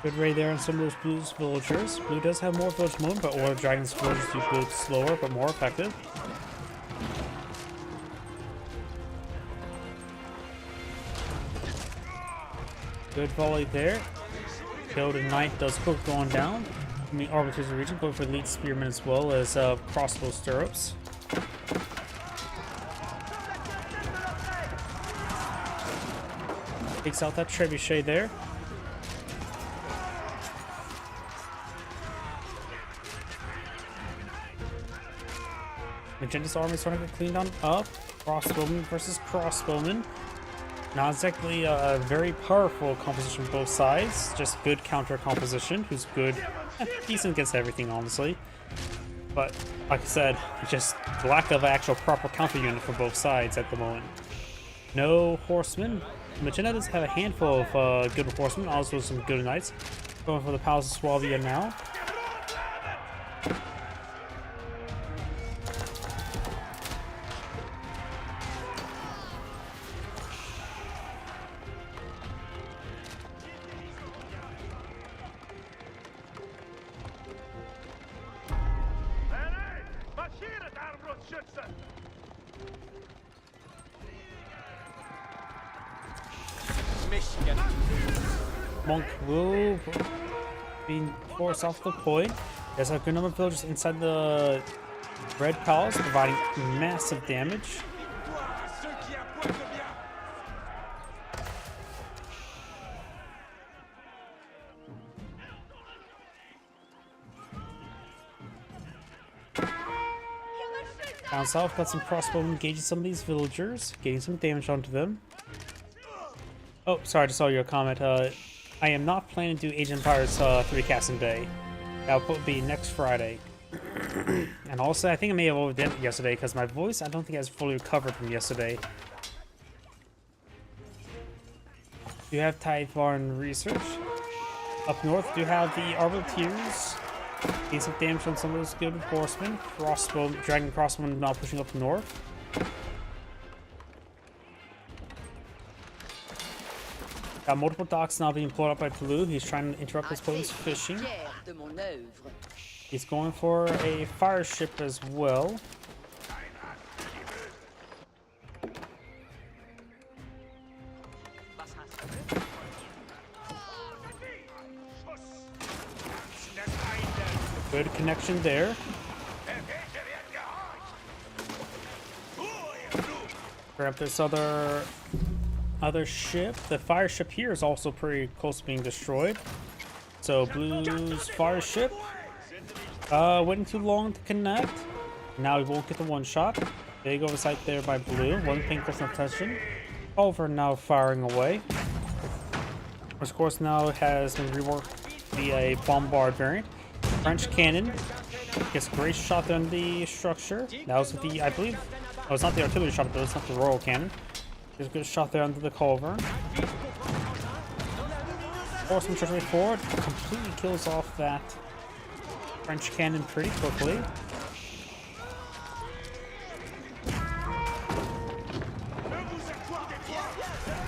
S1: Good raid there on some of those blue's villagers. Blue does have more village movement, but Order Dragon's villagers do build slower but more effective. Good volley there. Killed a knight does cook going down. I mean, Arbiter's region going for elite spearmen as well as crossbow stirrups. Takes out that trebuchet there. Magenta's army is starting to get cleaned on up. Crossbowman versus crossbowman. Not exactly a very powerful composition both sides. Just good counter composition. Who's good, decent against everything, honestly. But like I said, just lack of actual proper counter unit for both sides at the moment. No horsemen. Magenta does have a handful of good horsemen, also some good knights. Going for the Palace of Swabia now. Monk will be forced off the point. There's a good number of villagers inside the red palace, providing massive damage. Down south, got some crossbow engaging some of these villagers, getting some damage onto them. Oh, sorry, I just saw your comment. I am not planning to do Age of Empires 3 Casting Day. That will be next Friday. And also, I think I may have overdone it yesterday because my voice, I don't think has fully recovered from yesterday. Do you have Tyvarn research? Up north, do you have the Arbaletiers? Getting some damage on some of those good horsemen. Crossbow, dragon crossbowmen now pushing up north. Got multiple docks now being pulled up by blue. He's trying to interrupt his opponent's fishing. He's going for a fire ship as well. Good connection there. Grab this other ship. The fire ship here is also pretty close to being destroyed. So blue's fire ship waiting too long to connect. Now he won't get the one shot. Big oversight there by blue. One pink person attention. Over now firing away. Which of course now has been reworked via a bombard variant. French cannon gets a great shot on the structure. That was with the, I believe, oh, it's not the artillery shot, but it's not the royal cannon. There's a good shot there under the culver. Horseman charging forward, completely kills off that French cannon pretty quickly.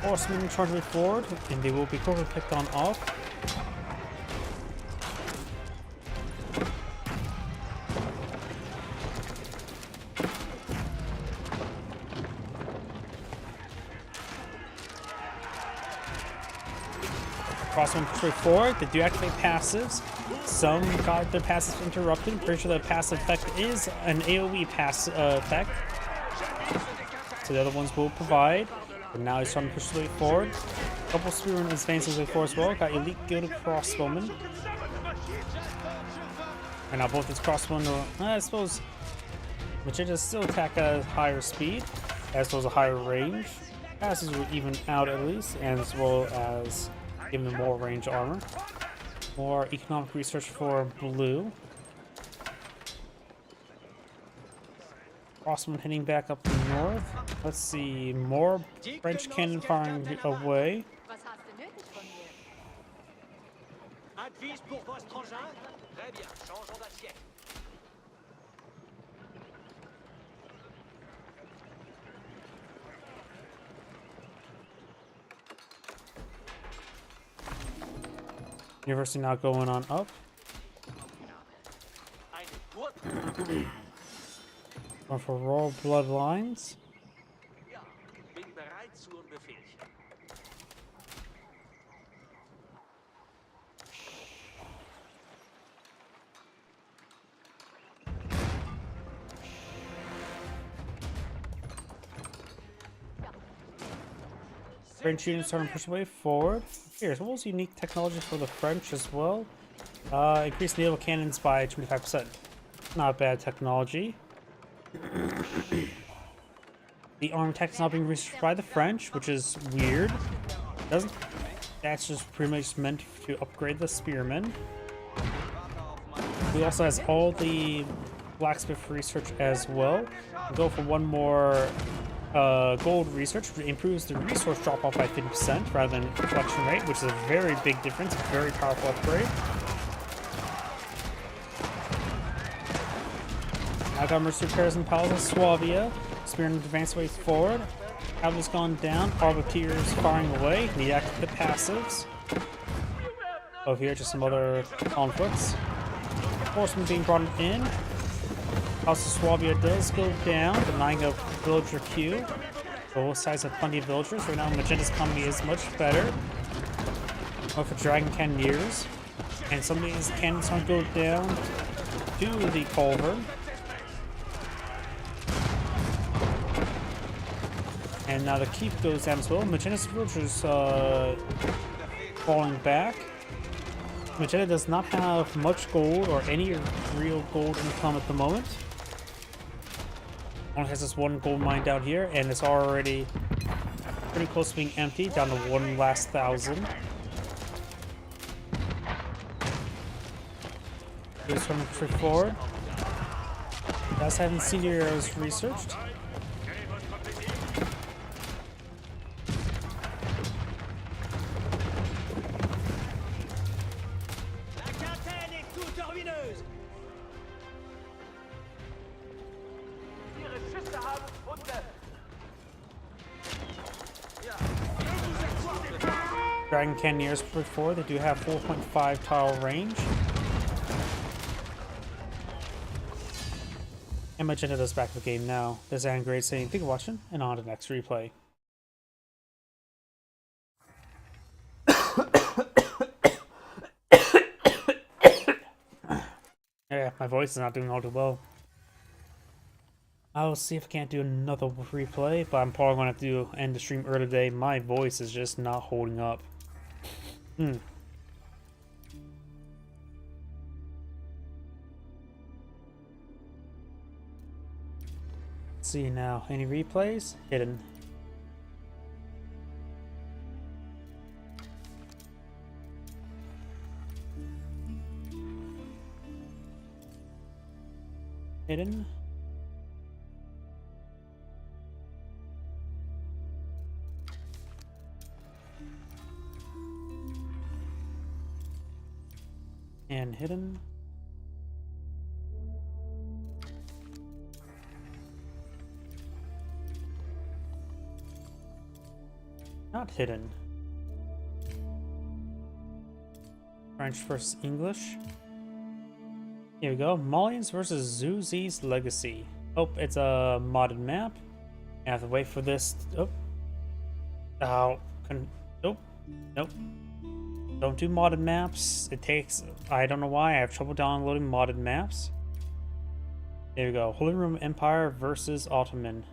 S1: Horseman charging forward, and they will be quickly picked on off. Crossbow straight forward. They do activate passives. Some got their passives interrupted. I'm pretty sure the passive effect is an AoE pass effect. So the other ones will provide. But now he's trying to push his way forward. A couple spearmen advancing his way forward as well. Got elite gilded crossbowmen. And now both his crossbowmen, I suppose, Magenta still attack at a higher speed, as well as a higher range. Passes will even out at least, and as well as giving them more range armor. More economic research for blue. Crossman heading back up the north. Let's see, more French cannon firing away.
S2: Was hast du nötig von mir?
S4: Advise pour vos engins? Très bien, changeons d'assiette.
S1: University now going on up.
S4: Eine Gurt.
S1: Going for Royal Bloodlines.
S4: Ja, bin bereit zum Befehl.
S1: French units starting to push away forward. Here's what was unique technology for the French as well. Increased naval cannons by 25%. Not bad technology. The arm tech is not being researched by the French, which is weird. That's just pretty much meant to upgrade the spearmen. He also has all the blacksmith research as well. We'll go for one more gold research, which improves the resource drop off by 50% rather than collection rate, which is a very big difference, very powerful upgrade. Now got mercy repairs and palace of Swabia. Spearmen advance way forward. Cavalry's gone down. Arbateers firing away. Need to activate the passives. Over here, just some other conflicts. Horsemen being brought in. House of Swabia does go down, denying a villager queue. Both sides have plenty of villagers. Right now, Magenta's economy is much better. Going for Dragon Cannoneers. And some of these cannons are going to go down to the Culver. And now the keep goes down as well. Magenta's villagers falling back. Magenta does not have much gold or any real gold income at the moment. Only has this one gold mine down here, and it's already pretty close to being empty, down to one last 1,000. Here's from the trip forward. Guys haven't seen your arrows researched. Dragon Cannoneers before, they do have 4.5 tile range. And Magenta does back the game now. This is Angrade saying thank you for watching, and on to the next replay. Yeah, my voice is not doing all too well. I'll see if I can't do another replay, but I'm probably going to have to end the stream early today. My voice is just not holding up. Let's see now. Any replays? Hidden. Hidden. And hidden. Not hidden. French versus English. Here we go. Malians versus Zuzi's Legacy. Oh, it's a modded map. I have to wait for this. Oh. Nope. Nope. Don't do modded maps. It takes... I don't know why. I have trouble downloading modded maps. There we go. Holy Roman Empire versus Ottoman.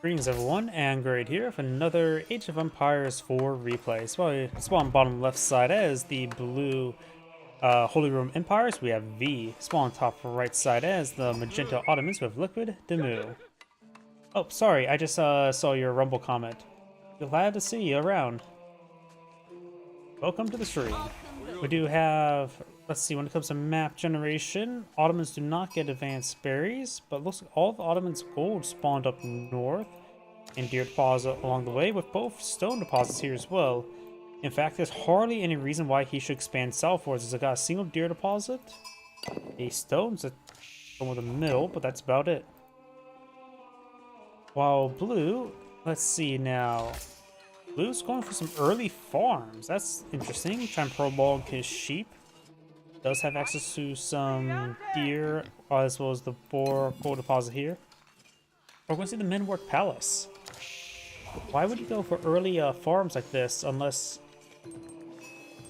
S1: Greetings everyone, and Great here with another Age of Empires 4 replay. Spawn bottom left side as the blue Holy Roman Empires, we have V. Spawn top right side as the magenta Ottomans with Liquid Demu. Oh, sorry, I just saw your Rumble comment. Glad to see you around. Welcome to the stream. We do have, let's see, when it comes to map generation, Ottomans do not get advanced berries, but looks like all the Ottomans' gold spawned up north and deer deposit along the way, with both stone deposits here as well. In fact, there's hardly any reason why he should expand southwards, as I got a single deer deposit, a stone's over the middle, but that's about it. While blue, let's see now. Blue's going for some early farms. That's interesting. Trying to prolong his sheep. Does have access to some deer as well as the boar gold deposit here. We're going to see the Menwork Palace. Why would you go for early farms like this unless... I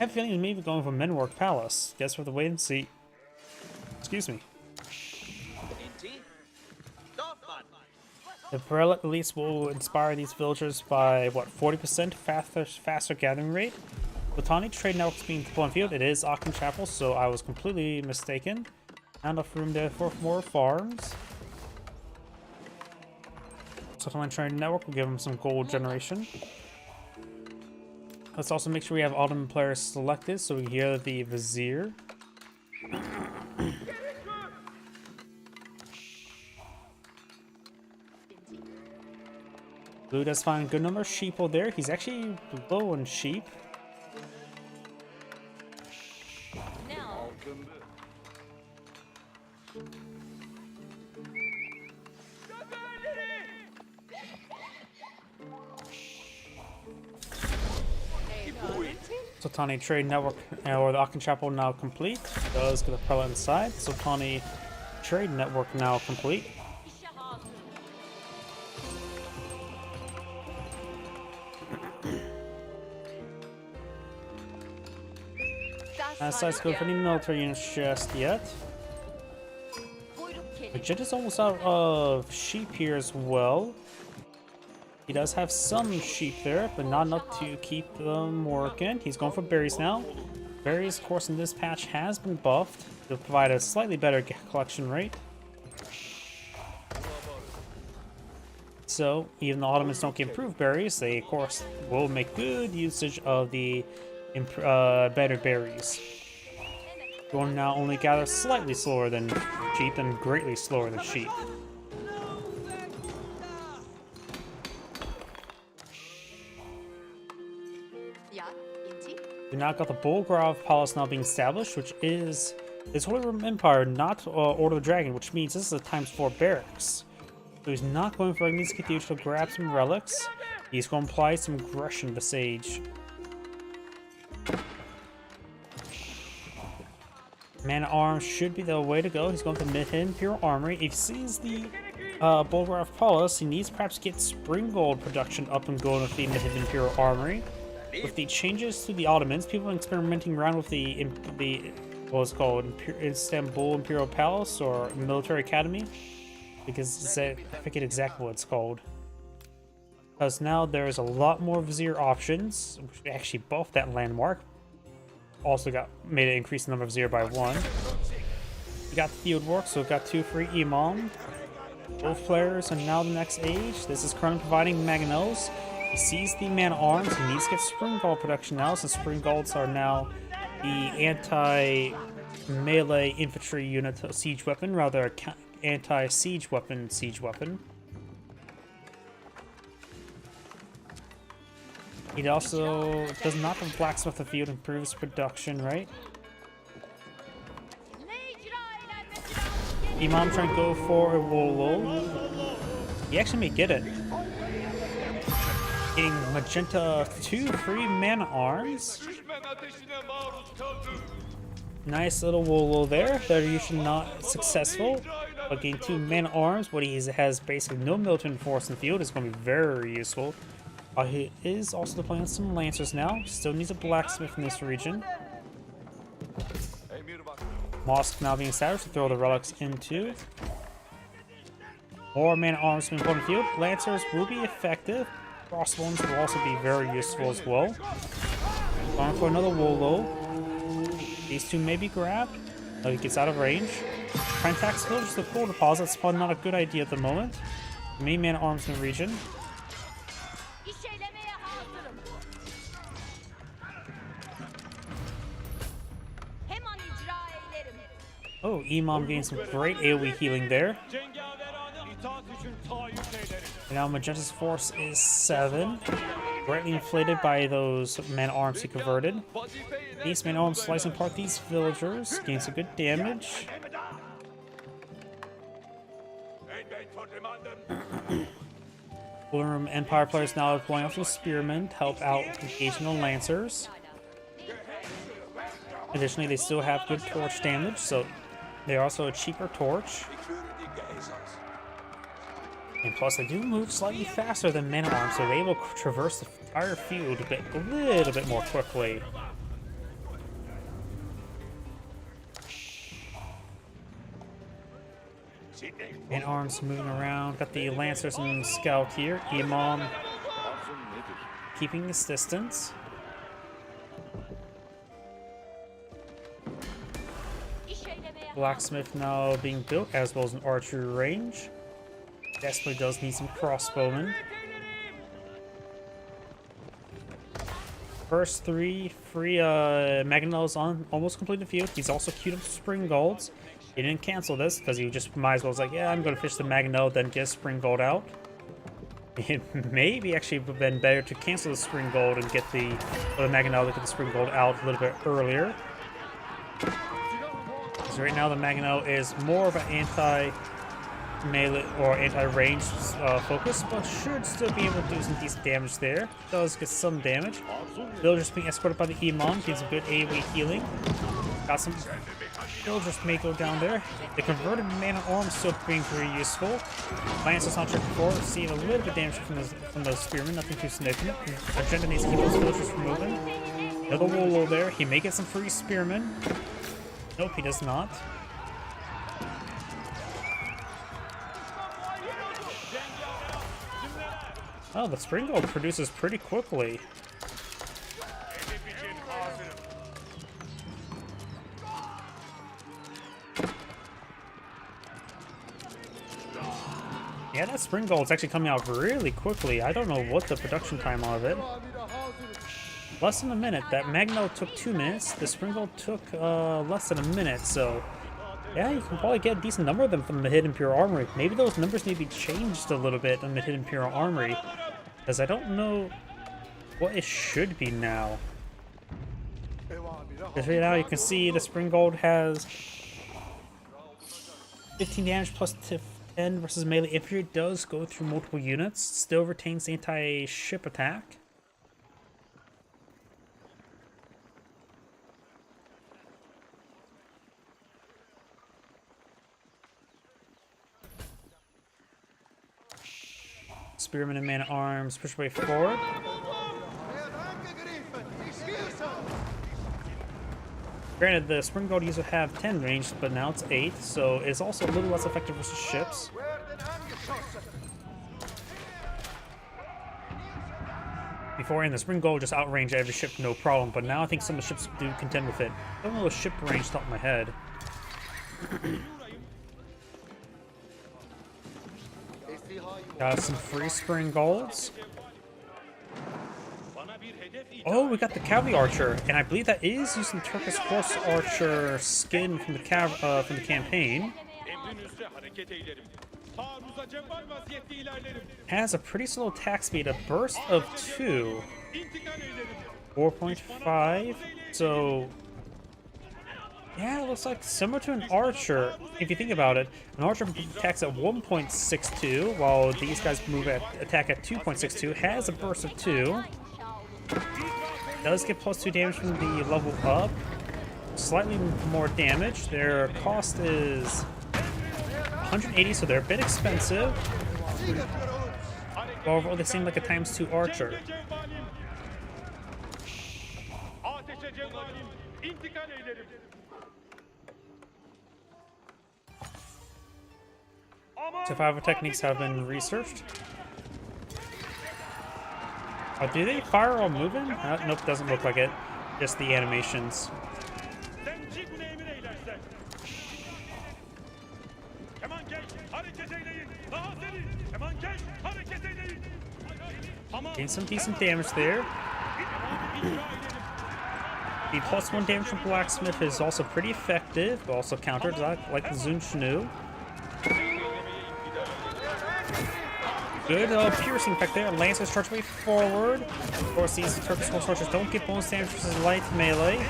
S1: have a feeling he may be going for Menwork Palace. Guess we'll have to wait and see. Excuse me. The prelate at least will inspire these villagers by, what, 40% faster gathering rate? Botani trade networks being deployed on field. It is Aachen Chapel, so I was completely mistaken. Not enough room there for more farms. Botani trade network will give them some gold generation. Let's also make sure we have Ottoman players selected so we can hear the Vizier. Blue does find a good number of sheeple there. He's actually low on sheep.
S2: Now,
S1: Sultani trade network, or the Aachen Chapel now complete. Does get the prelate inside. Sultani trade network now complete. Not size good for any military units just yet. Magenta's almost out of sheep here as well. He does have some sheep there, but not enough to keep them working. He's going for berries now. Berries, of course, in this patch has been buffed to provide a slightly better collection rate. So, even the Ottomans don't get improved berries, they, of course, will make good usage of the better berries. Will now only gather slightly slower than sheep and greatly slower than sheep. We now got the Bolgrov Palace now being established, which is Holy Roman Empire, not Order of the Dragon, which means this is a ×4 barracks. So he's not going for Agnes Cathedral to grab some relics. He's going to apply some aggression to the Sage. Man-at-Arms should be the way to go. He's going to mid-hit Imperial Armory. If he sees the Bolgrov Palace, he needs perhaps get Spring Gold production up and going with the mid-hit Imperial Armory. With the changes to the Ottomans, people are experimenting around with the what's called Istanbul Imperial Palace or Military Academy, because I forget exactly what it's called. Because now there's a lot more Vizier options, which actually buffed that landmark. Also made it increase the number of Vizier by 1. We got the field work, so we've got 2 free Imam. Both players are now the next age. This is currently providing Mangonels. He sees the Man-at-Arms. He needs to get Spring Gold production now, since Spring Golds are now the anti-melee infantry unit siege weapon, rather anti-siege weapon siege weapon. He also does not have Blacksmith the field, improves production, right? Imam trying to go for a Wolo. He actually may get it. Getting Magenta 2 free Man-at-Arms. Nice little Wolo there. That usually not successful. But getting 2 Man-at-Arms, what he has basically no military force in the field, is going to be very useful. He is also deploying some Lancers now. Still needs a Blacksmith in this region. Mosque now being established to throw the relics into. More man-at-arms from the opponent field. Lancers will be effective. Crossbones will also be very useful as well. Going for another Wolo. These two may be grabbed. He gets out of range. Trying to attack villagers with gold deposits. Probably not a good idea at the moment. Main man-at-arms in the region.
S2: İşeylemeye hazırım. Hemen icra eylerim.
S1: Oh, Imam getting some great AoE healing there. And now Magenta's force is 7. Greatly inflated by those man-at-arms he converted. These man-at-arms slicing apart these villagers. Gain some good damage. Blue Room Empire players now deploying off the Spearmen to help out engaging the Lancers. Additionally, they still have good torch damage, so they're also a cheaper torch. And plus, they do move slightly faster than men-at-arms, so they're able to traverse the entire field a little bit more quickly. Men-at-arms moving around. Got the Lancers and Scout here. Imam keeping his distance.
S2: İşeylemeye
S1: Blacksmith now being built, as well as an archery range. Desperately does need some crossbowmen. First three free Mangonels on almost completed the field. He's also queued up Spring Golds. He didn't cancel this because he just might as well was like, yeah, I'm going to fish the Mangonel, then get Spring Gold out. It maybe actually been better to cancel the Spring Gold and get the Mangonel to get the Spring Gold out a little bit earlier. So right now the Mangonel is more of an anti-melee or anti-range focus, but should still be able to do some decent damage there. Does get some damage. Villagers being escorted by the Imam, gives a good AoE healing. Got some villagers may go down there. The converted man-at-arms still being very useful. Lancers not checked before, seeing a little bit of damage from those spearmen, nothing too significant. Agenda needs to keep those villagers from moving. Another Wolo there. He may get some free spearmen. Nope, he does not. Oh, the Spring Gold produces pretty quickly. Yeah, that Spring Gold's actually coming out really quickly. I don't know what the production time of it. Less than a minute. That Magno took 2 minutes. The Spring Gold took less than a minute, so yeah, you can probably get a decent number of them from the Hidden Imperial Armory. Maybe those numbers need to be changed a little bit in the Hidden Imperial Armory, because I don't know what it should be now. Because right now you can see the Spring Gold has 15 damage plus 10 versus melee. Infantry. It does go through multiple units, still retains the anti-ship attack. Spearmen and man-at-arms push way forward. Granted, the Spring Gold used to have 10 range, but now it's 8, so it's also a little less effective versus ships. Beforehand, the Spring Gold just outranged every ship, no problem, but now I think some of the ships do contend with it. I don't know the ship range top of my head. Got some free Spring Golds. Oh, we got the Cavalry Archer, and I believe that is using the Turkish Horse Archer skin from the campaign. Has a pretty slow attack speed, a burst of 2, 4.5. So yeah, it looks like similar to an Archer. If you think about it, an Archer attacks at 1.62, while these guys attack at 2.62. Has a burst of 2. Does get plus 2 damage from the level up. Slightly more damage. Their cost is 180, so they're a bit expensive. Overall, they seem like a ×2 Archer. Survival techniques have been researched. Oh, do they fire while moving? Nope, doesn't look like it. Just the animations.
S3: Zenci güneyimi eylerse. Kemankeş hareket eyleyin. Daha seri. Kemankeş hareket eyleyin. Tamam.
S1: Getting some decent damage there. The +1 damage from Blacksmith is also pretty effective, but also countered like the Zun Shinu. Good piercing effect there. Lancers charge way forward. Of course, these Turkish horse archers don't get bonus damage versus light melee.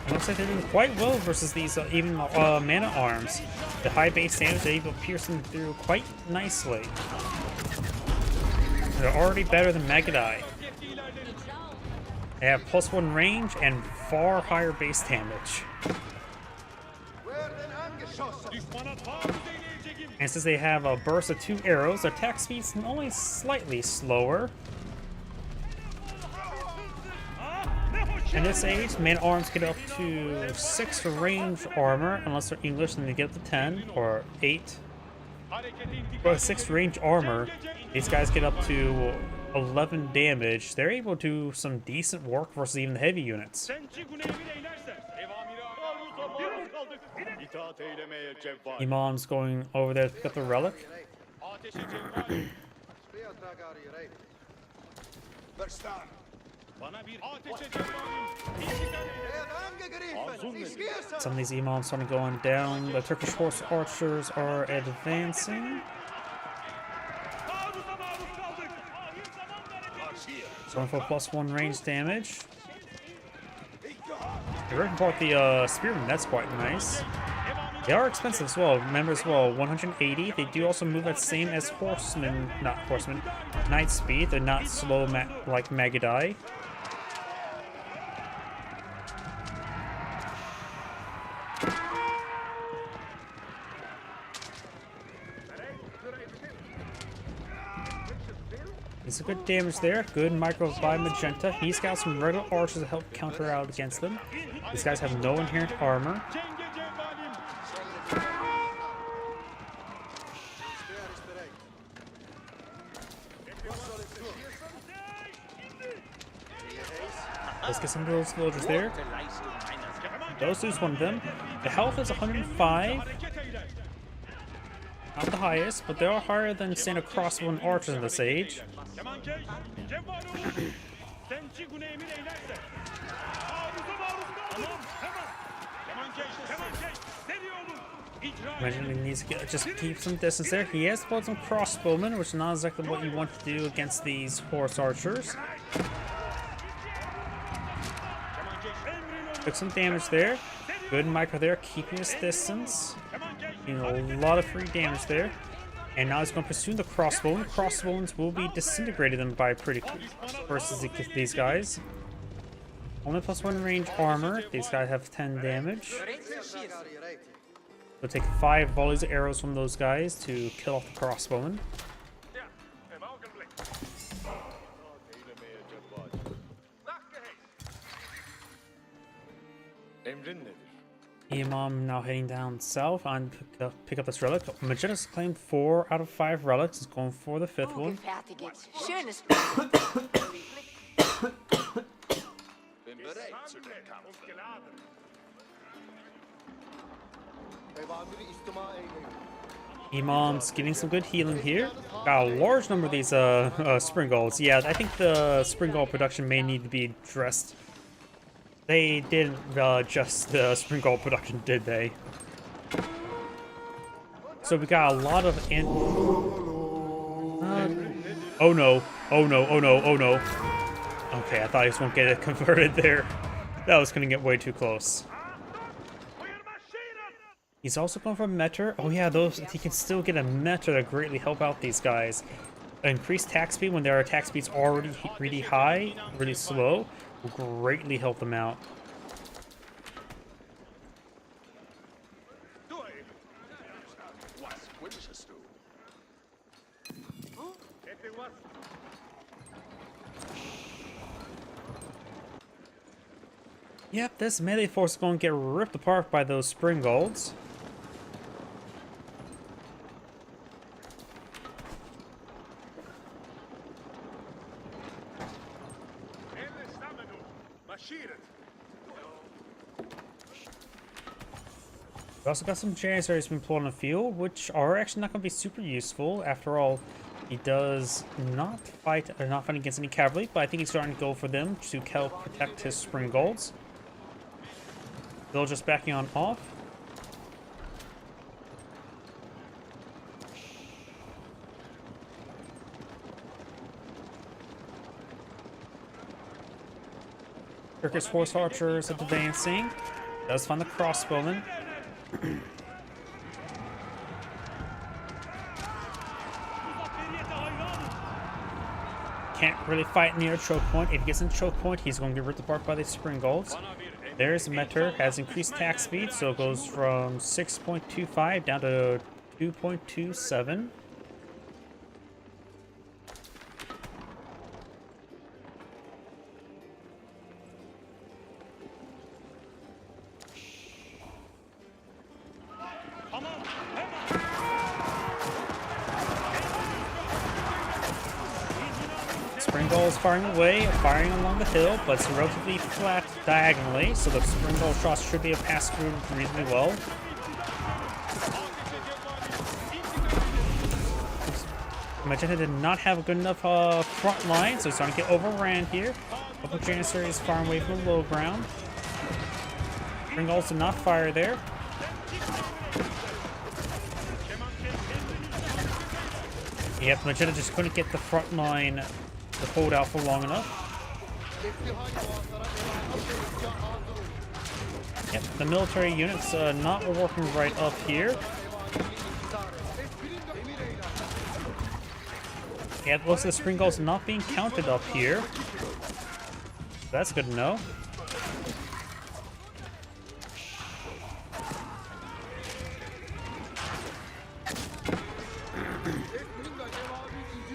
S1: It looks like they're doing quite well versus these even mana arms. The high base damage, they're able to pierce them through quite nicely. They're already better than Magadai. They have +1 range and far higher base damage. And since they have a burst of 2 arrows, their attack speed's only slightly slower. In this age, man arms get up to 6 range armor, unless they're English, then they get up to 10 or 8. For 6 range armor, these guys get up to 11 damage. They're able to do some decent work versus even the heavy units.
S3: Zenci güneyimi eylerse. Maruz kaldık.
S5: İtaat eylemeye cevval.
S1: Imam's going over there to pick up the relic.
S3: Ateşe cevval. Bana bir ateşe cevvalim.
S1: Some of these imams starting going down. The Turkish horse archers are advancing.
S3: Taarruza maruz kaldık.
S1: Going for +1 range damage. They ripping apart the spearmen. That's quite nice. They are expensive as well. Remember as well, 180. They do also move that same as horsemen, not horsemen, knight speed. They're not slow like Magadai. It's a good damage there. Good micro by Magenta. He's got some regular archers to help counter out against them. These guys have no inherent armor.
S3: Cenge cevvalim.
S1: Let's get some of those villagers there. Those dudes, one of them. The health is 105.
S3: Hareket eyler.
S1: Not the highest, but they are higher than standard crossbow and archers in this age.
S3: Kemankeş cevval olun. Zenci güneyimi eylerse. Taarruza maruz kaldık. Hemen. Kemankeş seri olun. İcra
S1: Imagine he needs to just keep some distance there. He has pulled some crossbowmen, which is not exactly what you want to do against these horse archers. Took some damage there. Good micro there, keeping his distance. Doing a lot of free damage there. And now he's going to pursue the crossbow. Crossbones will be disintegrated them by pretty quick versus these guys. Only +1 range armor. These guys have 10 damage. We'll take 5 volleys of arrows from those guys to kill off the crossbowman.
S5: Emrin nedir?
S1: Imam now heading down south and pick up this relic. Magenta's claimed 4 out of 5 relics. Is going for the 5th one.
S2: Gefertigt. Schönes.
S5: Bin bereit zu dem Kampf.
S1: Imam's getting some good healing here. Got a large number of these spring golds. Yeah, I think the spring gold production may need to be addressed. They didn't adjust the spring gold production, did they? So we got a lot of oh no, oh no, oh no, oh no. Okay, I thought I just won't get it converted there. That was gonna get way too close. He's also going for a meter. Oh yeah, those he can still get a meter to greatly help out these guys. Increased attack speed when their attack speed's already really high, really slow, will greatly help them out.
S3: Was wünschest du? Etwas?
S1: Yep, this melee force is going to get ripped apart by those Springalds. We also got some Janissaries being pulled on the field, which are actually not going to be super useful. After all, he does not fight against any cavalry, but I think he's starting to go for them to help protect his Springalds. They'll just backing on off. Turkish horse archers advancing. Does find the crossbowmen. Can't really fight near a choke point. If he gets in choke point, he's going to get ripped apart by the Springolds. There's Metter, has increased attack speed, so it goes from 6.25 down to 2.27. Springall's firing away, firing along the hill, but it's relatively flat diagonally, so the Springall shots should be able to pass through reasonably well. Magenta did not have a good enough front line, so he's starting to get overran here. A couple of Janissaries firing away from the low ground. Springalls did not fire there. Yep, Magenta just couldn't get the front line to hold out for long enough. Yep, the military units not working right up here. Yeah, it looks like the Springalds not being counted up here. That's good to know.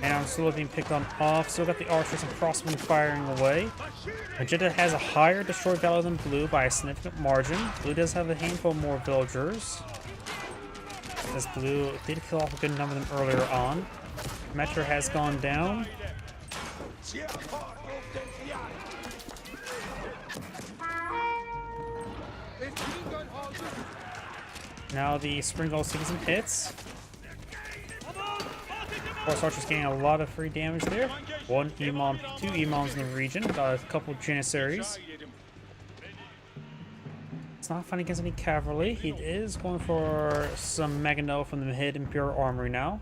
S1: And I'm still being picked on off. Still got the archers and crossmen firing away. Magenta has a higher destroy value than Blue by a significant margin. Blue does have a handful more villagers, as Blue did kill off a good number of them earlier on. Metro has gone down. Now the Springalds taking some hits. Horse Archer's getting a lot of free damage there. One Imam, two Imams in the region. Got a couple Janissaries. It's not fighting against any cavalry. He is going for some Magano from the Mahid Imperial Armory now.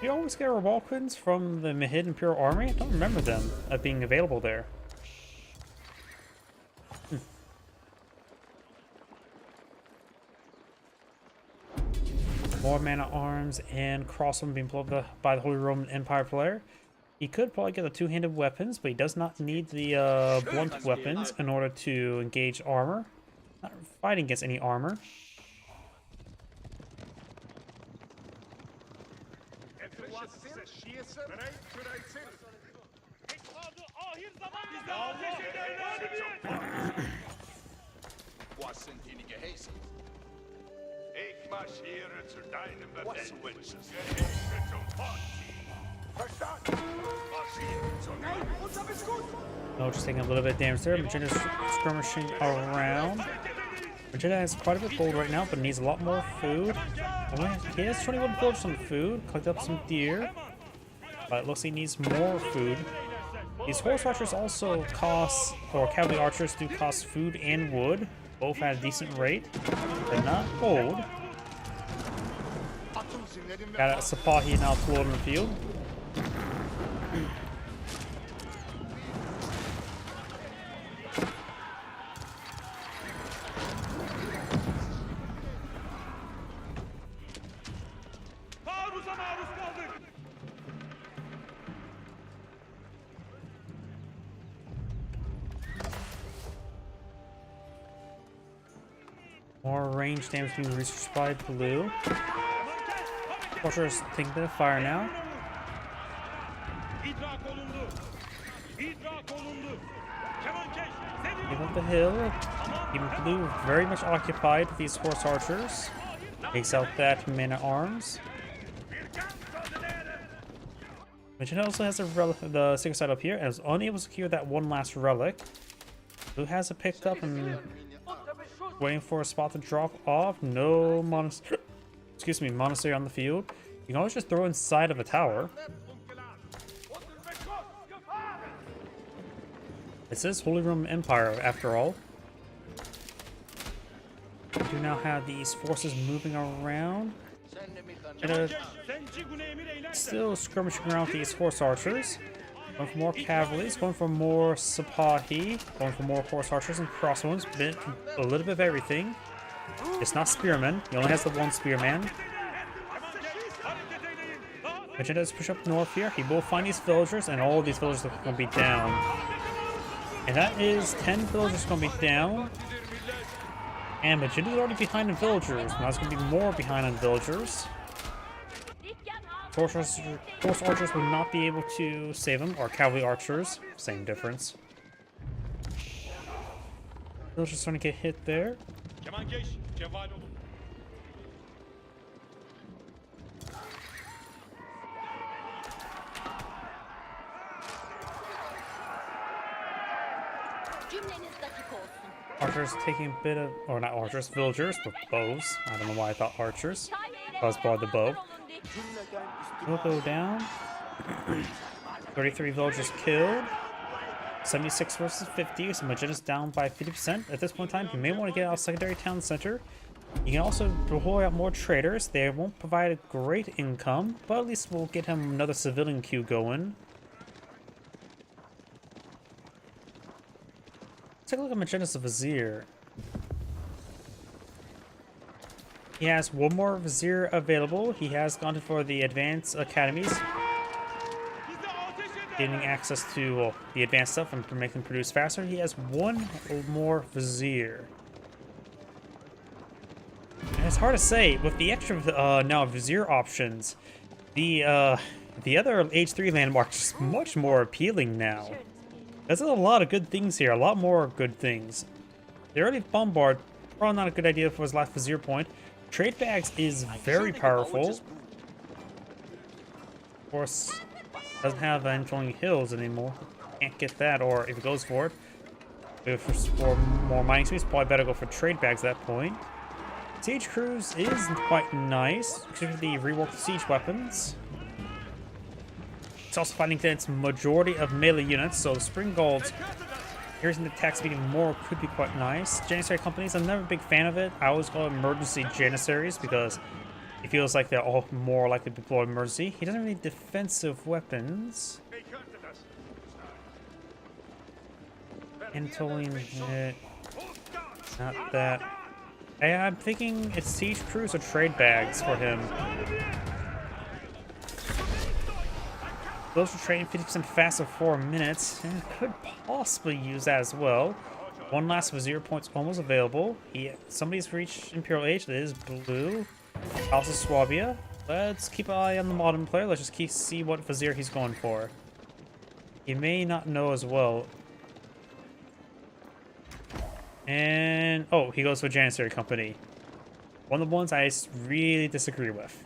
S1: You always get Revolquins from the Mahid Imperial Armory? I don't remember them being available there. More man-at-arms and crossbow being pulled up by the Holy Roman Empire player. He could probably get the two-handed weapons, but he does not need the blunt weapons in order to engage armor. Not fighting against any armor.
S5: Ik marcheer zu deinem Befehl.
S1: No, just taking a little bit of damage there. Magenta's skirmishing around. Magenta has quite a bit of gold right now, but needs a lot more food. He has 21 gold on food. Collect up some deer. But it looks like he needs more food. These horse archers also cost, or cavalry archers do cost food and wood, both at a decent rate. They're not gold. Got a Sapahi now pulled in the field. More range damage being researched by Blue. Archer is taking a bit of fire now.
S3: idrak olundu. Kemankeş, senin
S1: Give up the hill. Even Blue very much occupied with these horse archers. Takes out that man at arms. Magenta also has a relic, the secret side up here, and is unable to secure that one last relic. Blue has it picked up and waiting for a spot to drop off. No monastery on the field. You can always just throw inside of a tower. This is Holy Roman Empire after all. We do now have these forces moving around. And,
S3: senci güneyimi eylersen.
S1: still skirmishing around with these horse archers. Going for more cavalry, going for more Sipahi, going for more horse archers and crossbows, a little bit of everything. It's not spearmen, he only has the one spearman.
S3: Hareket eyleyin. Daha
S1: Magenta is push up north here, he will find these villagers, and all these villagers are going to be down. And that is 10 villagers going to be down. And Magenta is already behind on villagers, now it's going to be more behind on villagers. Horse archers would not be able to save him, or cavalry archers, same difference. Villagers starting to get hit there.
S3: Kemankeş, cevval olun.
S2: Cümleniz dakik olsun.
S1: Archers taking a bit of, or not archers, villagers with bows. I don't know why I thought archers. I was brought the bow. We'll go down. 33 villagers killed. 76 versus 50, so Magenta's down by 50%. At this point in time, you may want to get out secondary town center. You can also deploy out more traders. They won't provide a great income, but at least we'll get him another civilian queue going. Let's take a look at Magenta's Vizier. He has one more Vizier available. He has gone for the advanced academies,
S3: Bize ateş eder.
S1: gaining access to the advanced stuff and making them produce faster. He has one more Vizier. And it's hard to say with the extra now Vizier options. The other Age 3 landmarks is much more appealing now. There's a lot of good things here, a lot more good things. The early bombard, probably not a good idea for his last Vizier point. Trade bags is very powerful. Of course, doesn't have infilling hills anymore. Can't get that, or if it goes for it, if for more mining speeds, probably better go for trade bags at that point. Siege Cruise is quite nice, particularly the reworked siege weapons. It's also fighting against majority of melee units, so Spring Gold's here's an attack speed more could be quite nice. Janissary companies, I'm never a big fan of it. I always call it emergency Janissaries because it feels like they're all more likely to deploy emergency. He doesn't really need defensive weapons. Anatolian hit. Not that. I'm thinking it's Siege Crews or trade bags for him. Those are trading 50% faster for 4 minutes, and could possibly use that as well. One last Vizier point's almost available. Somebody's reached Imperial Age. That is Blue. House of Swabia. Let's keep an eye on the modern player. Let's just see what Vizier he's going for. He may not know as well. And oh, he goes for Janissary Company. One of the ones I really disagree with.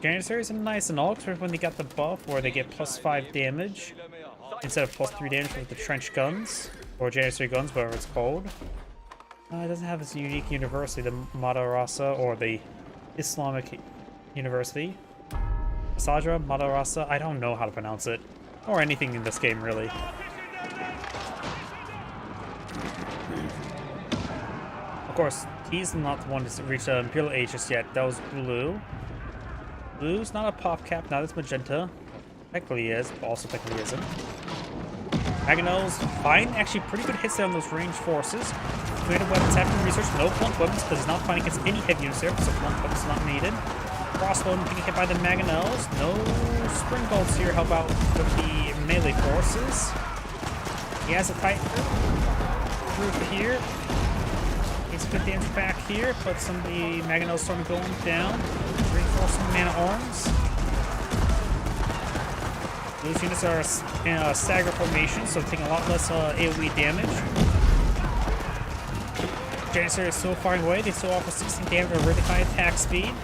S1: Janissaries are nice and all, except when they got the buff where they get +5 damage instead of +3 damage with the trench guns, or Janissary guns, whatever it's called. It doesn't have its unique university, the Madrasa, or the Islamic University. Sadra, Madrasa, I don't know how to pronounce it, or anything in this game really. Of course, he's not the one to reach the Imperial Age just yet. That was Blue. Blue's not a pop cap, not as Magenta. Technically is, but also technically isn't. Mangonels, fine, actually pretty good hits there on those ranged forces. Creative weapons have been researched, no blunt weapons, because he's not fighting against any heavy units there, so blunt weapons not needed. Crossbow being hit by the Mangonels. No Spring Bolts here help out with the melee forces. He has a tight group here. Gets good damage back here, but some of the Mangonels starting going down. Reinforcing man-at-arms. Those units are in a stagger formation, so taking a lot less AoE damage. Janissary is still firing away. They still offer 16 damage at a really high attack speed.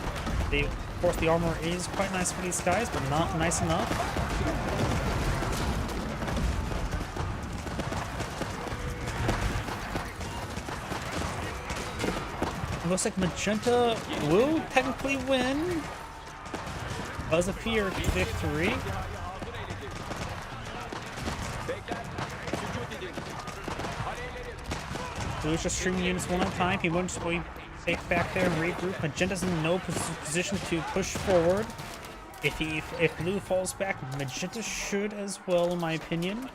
S1: Of course, the armor is quite nice for these guys, but not nice enough. It looks like Magenta will technically win. Does appear victory. Blue's just streaming units one at a time. He won't just wait back there and regroup. Magenta's in no position to push forward. If Blue falls back, Magenta should as well, in my opinion.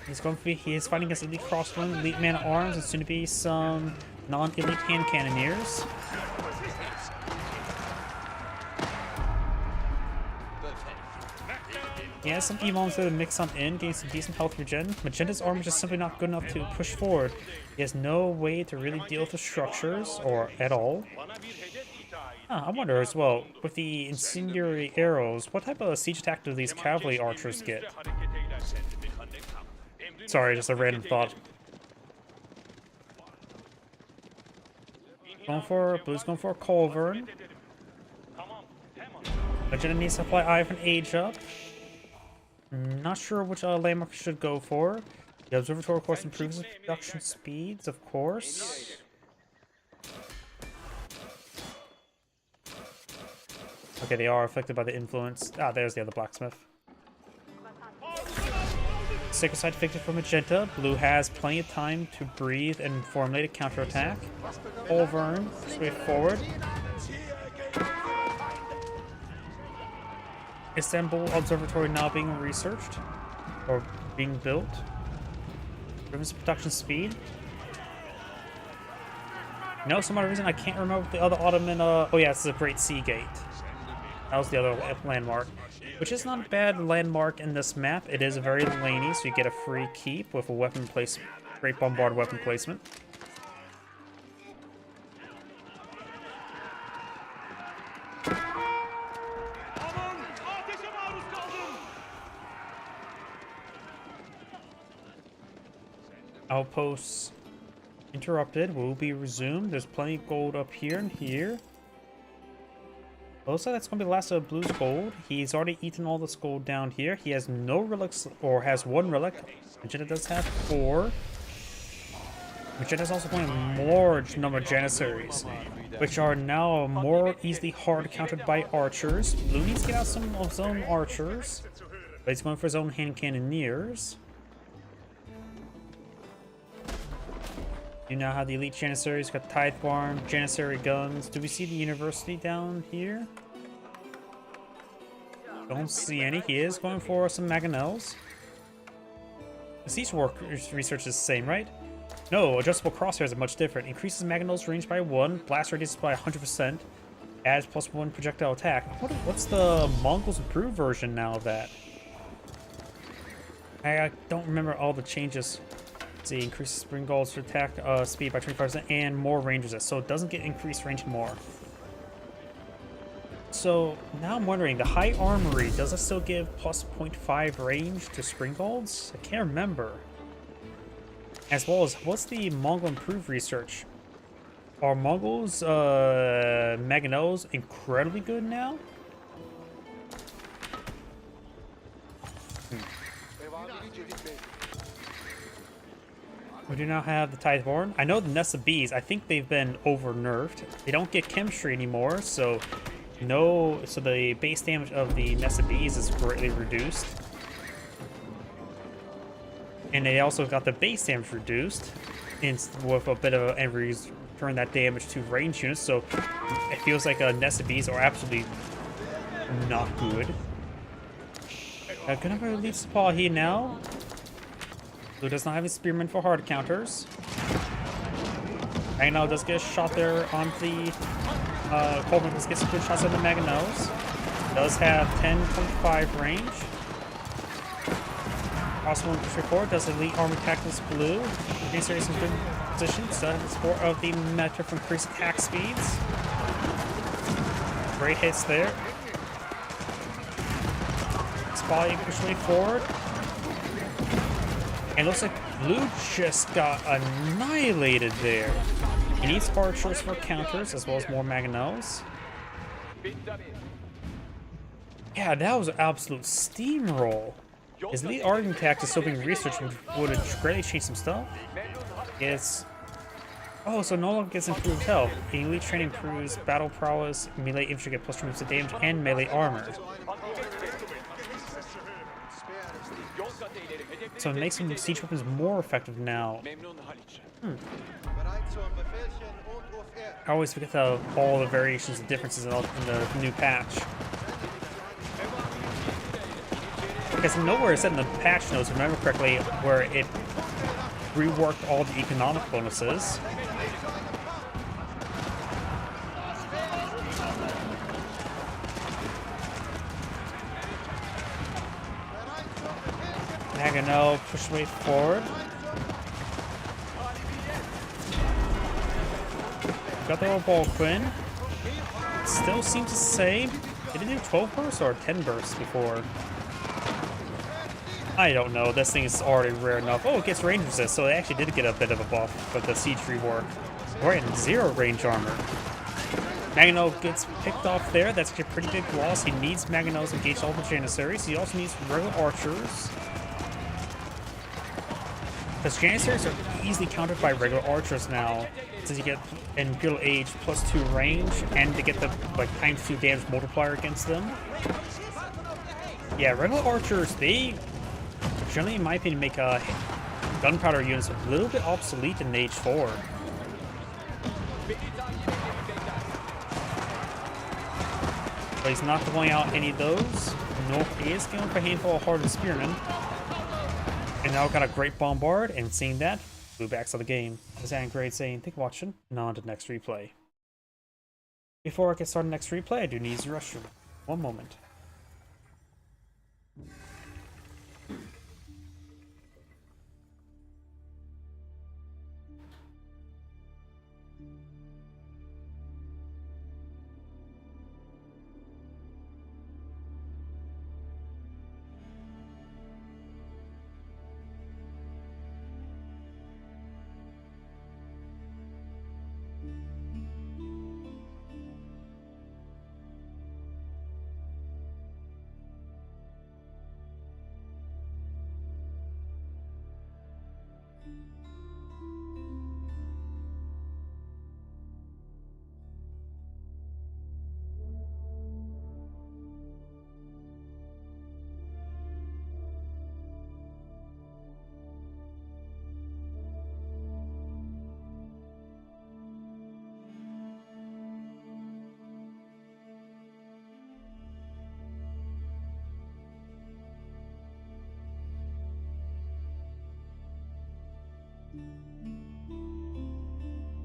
S1: He is fighting against elite crossbowmen, elite man at arms, and soon to be some non-elite hand cannoneers. He has some Evons that mix on in, getting some decent health regen. Magenta's armor is just simply not good enough to push forward. He has no way to really deal with the structures, or at all. I wonder as well, with the incendiary arrows, what type of siege attack do these cavalry archers get? Sorry, just a random thought. Blue's going for a Culverin. Magenta needs to apply Eye of an Age up. Not sure which landmark should go for. The observatory, of course, improves production speeds, of course. Okay, they are affected by the influence. Ah, there's the other blacksmith. Sacred Site effective for Magenta. Blue has plenty of time to breathe and formulate a counterattack. Culverin, straight forward. Istanbul Observatory now being researched or being built. Improves production speed. No, some other reason I can't remember what the other Ottoman. Oh yeah, it's the Great Sea Gate. That was the other landmark, which is not a bad landmark in this map. It is very laney, so you get a free keep with a weapon place, Great Bombard weapon placement.
S3: Aman, ateşe maruz kaldım.
S1: Outposts interrupted. Will be resumed. There's plenty of gold up here and here. Looks like that's going to be the last of Blue's gold. He's already eaten all this gold down here. He has no relics, or has one relic. Magenta does have 4. Magenta's also playing a large number of Janissaries, which are now more easily hard countered by archers. Blue needs to get out some of his own archers, but he's going for his own hand cannoneers. You now have the elite Janissaries, got Tithe Barn, Janissary guns. Do we see the university down here? Don't see any. He is going for some Mangonels. The siege work research is the same, right? No, adjustable crosshairs are much different. Increases Mangonel's range by 1, blast radius by 100%, adds +1 projectile attack. What's the Mongols improved version now of that? I don't remember all the changes. See, increases spring golds to attack speed by 25% and more range resist, so it doesn't get increased range more. So now I'm wondering, the high armory, does it still give plus 0.5 range to spring golds? I can't remember. As well as, what's the Mongol improved research? Are Mongols Mangonels incredibly good now? We do now have the Tideborn. I know the Nessa Bees, I think they've been over-nerfed. They don't get chemistry anymore, so the base damage of the Nessa Bees is greatly reduced. And they also got the base damage reduced with a bit of and return that damage to range units, so it feels like Nessa Bees are absolutely not good. Gonna release Supply here now. Blue does not have a Spearman for hard counters. Mangonel does get a shot there on the Culverin does get some good shots on the Mangonels. Does have 10.5 range. Also in report does elite armor tactics Blue. Janissary some good positions. Does have the support of the Meta for increased attack speeds. Great hits there. probably push way forward. And it looks like blue just got annihilated there. He needs archers for counters as well as more mangonels. Yeah, that was an absolute steamroll. Is the Arden tactic still being researched and would have greatly changed some stuff? It's... Oh, so no longer gets improved health. Elite training improves battle prowess, melee infantry get plus 2 damage, and melee armor. So it makes some siege weapons more effective now. I always forget all the variations and differences in the new patch. Because nowhere is said in the patch notes, if I remember correctly, where it reworked all the economic bonuses. Mangonel push way forward. Got the ball Quinn. Still seems to say, did it do 12 bursts or 10 bursts before? I don't know. This thing is already rare enough. Oh, it gets range resist, so it actually did get a bit of a buff with the siege rework. We're in 0 range armor. Mangonel gets picked off there. That's a pretty big loss. He needs Mangonels to engage all the Janissaries. He also needs regular archers. Because Janissaries are easily countered by regular archers now, since you get in Imperial Age +2 range, and to get the like ×2 damage multiplier against them. Yeah, regular archers, they generally, in my opinion, make gunpowder units a little bit obsolete in Age 4. But he's not throwing out any of those. Nope, he is going for a handful of hardened spearmen. And now got a great bombard, and seeing that, blue backs of the game. This is Great saying, thank you for watching, and on to the next replay. Before I get started next replay, I do need the restroom. One moment.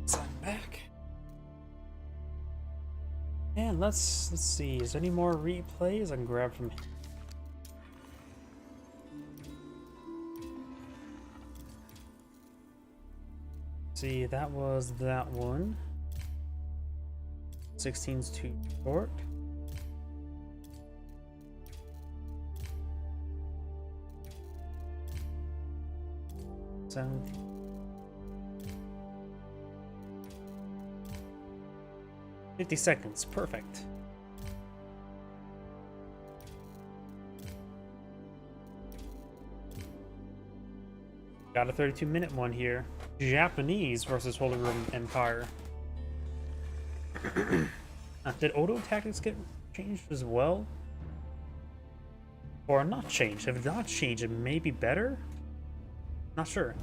S1: So I'm back. And let's see, is there any more replays I can grab from here? See, that was that one. 16's too short. Sound 50 seconds, perfect. Got a 32-minute one here. Japanese versus Holy Roman Empire. Did Odo tactics get changed as well? Or not changed? If not changed, it may be better? Not sure.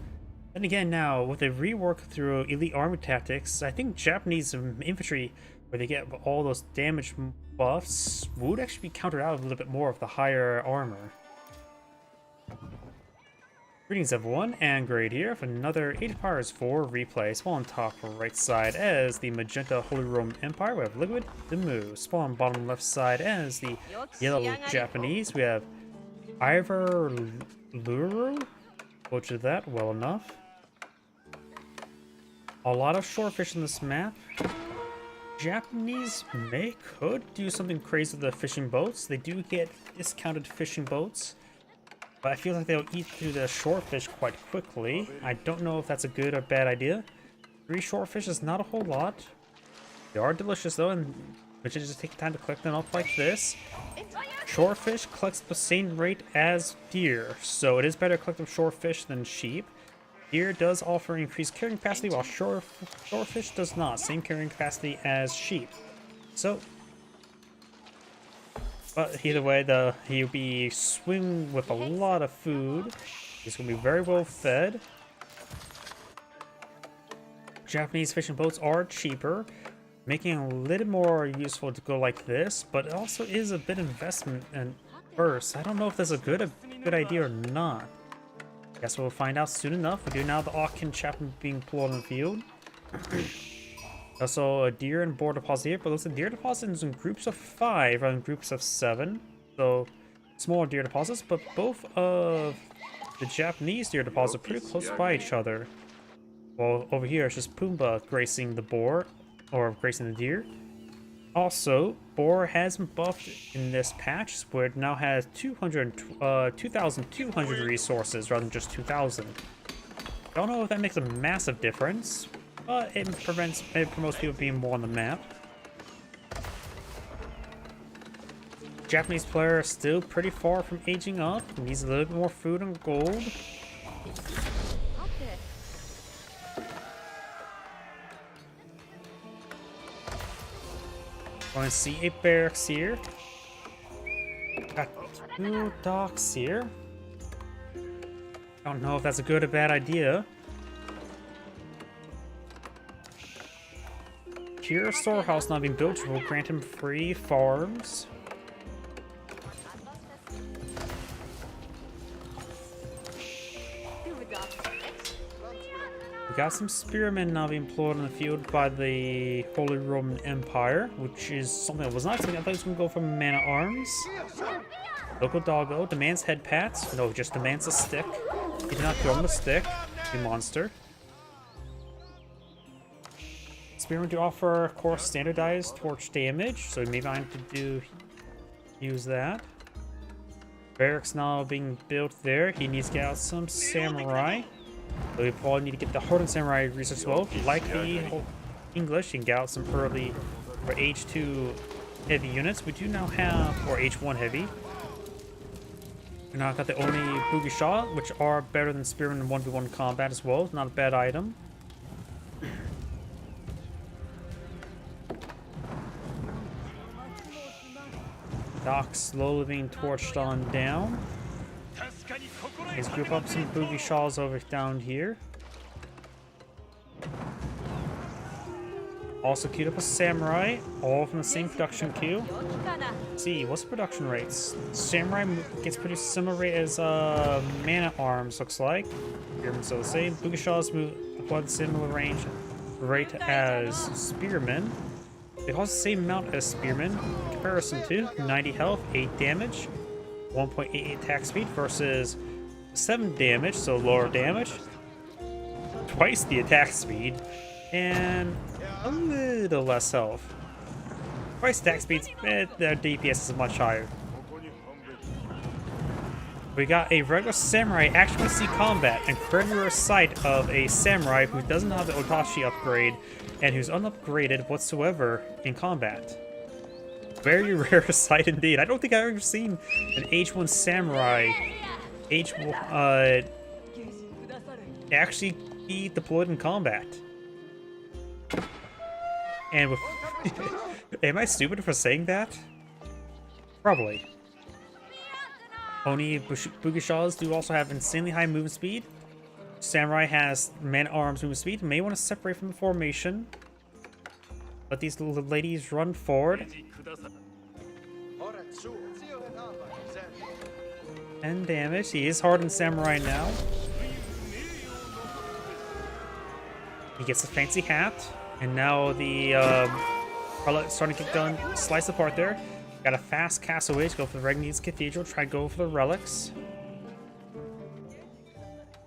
S1: Then again, now with a rework through elite army tactics, I think Japanese infantry, where they get all those damage buffs, would actually be countered out a little bit more with the higher armor. Greetings everyone, and Great here for another Age of Empires 4 replay. Spawn on top right side as the magenta Holy Roman Empire, we have Liquid Demu. Spawn on bottom left side as the yellow Japanese, we have Ivor Luru. Butchered that well enough. A lot of shortfish in this map. Japanese could do something crazy with the fishing boats. They do get discounted fishing boats, but I feel like they'll eat through the shore fish quite quickly. I don't know if that's a good or bad idea. 3 shore fish is not a whole lot. They are delicious though, and we should just take time to collect them up like this. Shore fish collects at the same rate as deer, so it is better to collect them shore fish than sheep. Deer does offer increased carrying capacity, while shorefish does not. Same carrying capacity as sheep. So, but either way, he'll be swimming with a lot of food. He's gonna be very well fed. Japanese fishing boats are cheaper, making it a little more useful to go like this, but it also is a bit of investment and first. I don't know if that's a good idea or not. Guess we'll find out soon enough. We do now the Auckland Chapman being pulled in the field. Also a deer and boar deposit here, but looks like deer deposits in groups of 5 rather than groups of 7. So smaller deer deposits, but both of the Japanese deer deposits are pretty close by each other. Well, over here it's just Pumbaa gracing the boar, or gracing the deer. Also, boar has been buffed in this patch, where it now has 2,200 resources rather than just 2,000. Don't know if that makes a massive difference, but it promotes people being more on the map. Japanese player is still pretty far from aging up. Needs a little bit more food and gold. Going to see a barracks here. Got 2 docks here. Don't know if that's a good or bad idea. Here, a storehouse not being built will grant him free farms. We got some spearmen now being employed in the field by the Holy Roman Empire, which is something I was not expecting. I thought he was going to go for man-at-arms. Local doggo demands head pats. No, just demands a stick. He did not throw him a stick, you monster. Spearmen do offer, of course, standardized torch damage, so maybe I need to use that. Barracks now being built there. He needs to get out some samurai. So we probably need to get the Hardened Samurai research as well. Like the English, you can get out some early for H2 heavy units. We do now have, or H1 heavy. We now got the Oni Bugisha, which are better than Spearmen in 1v1 combat as well. Not a bad item. Dock slowly being torched on down. Let's group up some boogie shawls over down here. Also queued up a samurai, all from the same production queue. Let's see, what's the production rates? Samurai gets pretty similar rate as man-at-arms, looks like. Spearmen still the same. Boogie shawls move apply the similar range rate as spearmen. They cost the same amount as spearmen. In comparison to 90 health, 8 damage, 1.88 attack speed versus 7 damage, so lower damage, twice the attack speed, and a little less health. Twice attack speeds, their DPS is much higher. We got a regular samurai actually see combat, and rare sight of a samurai who doesn't have the Otachi upgrade and who's unupgraded whatsoever in combat. Very rare sight indeed. I don't think I've ever seen an H1 samurai actually be deployed in combat. And with am I stupid for saying that? Probably. Oni Bugishas do also have insanely high movement speed. Samurai has man-at-arms movement speed. May want to separate from the formation. Let these little ladies run forward. 10 damage. He is hardened samurai now. He gets a fancy hat. And now the starting to get done. Slice apart there. Got a fast castaway to go for the Regni's Cathedral. Try to go for the relics.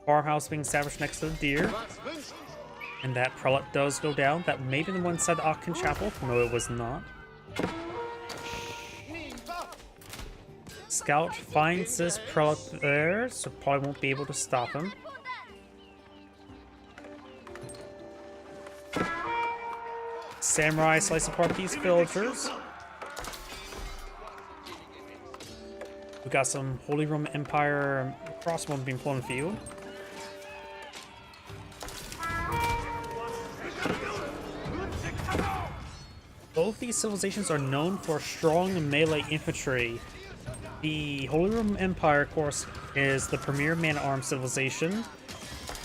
S1: Farmhouse being established next to the deer. And that prelate does go down. That may be the one inside the Aachen Chapel. No, it was not. Scout finds this prelate there, so probably won't be able to stop him. Samurai slice apart these villagers. We got some Holy Roman Empire crossbows being pulled in the field. Both these civilizations are known for strong melee infantry. The Holy Roman Empire, of course, is the premier man-at-arms civilization,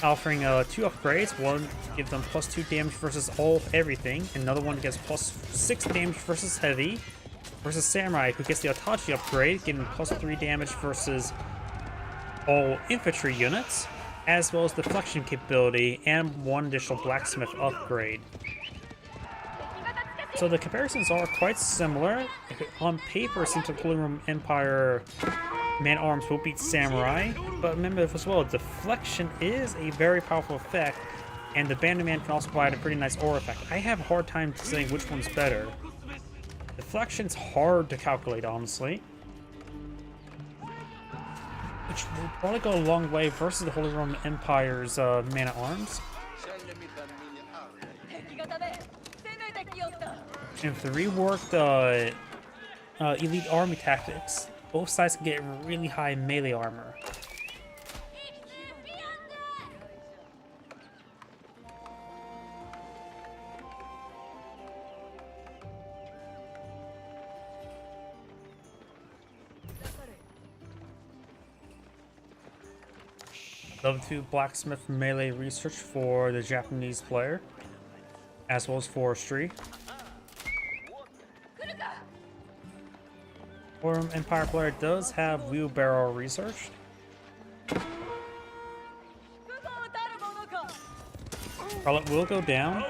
S1: offering 2 upgrades. One gives them +2 damage versus everything. Another one gets +6 damage versus heavy. Versus Samurai, who gets the Itachi upgrade, getting +3 damage versus all infantry units, as well as deflection capability and 1 additional blacksmith upgrade. So the comparisons are quite similar. On paper, it seems like Holy Roman Empire man-arms will beat Samurai, but remember as well, deflection is a very powerful effect, and the Bandit Man can also provide a pretty nice aura effect. I have a hard time saying which one's better. Deflection's hard to calculate, honestly. Which will probably go a long way versus the Holy Roman Empire's man-at-arms. And with the reworked elite army tactics, both sides can get really high melee armor. Level 2 blacksmith melee research for the Japanese player, as well as forestry. Forum Empire player does have wheelbarrow research. Prelate will go down.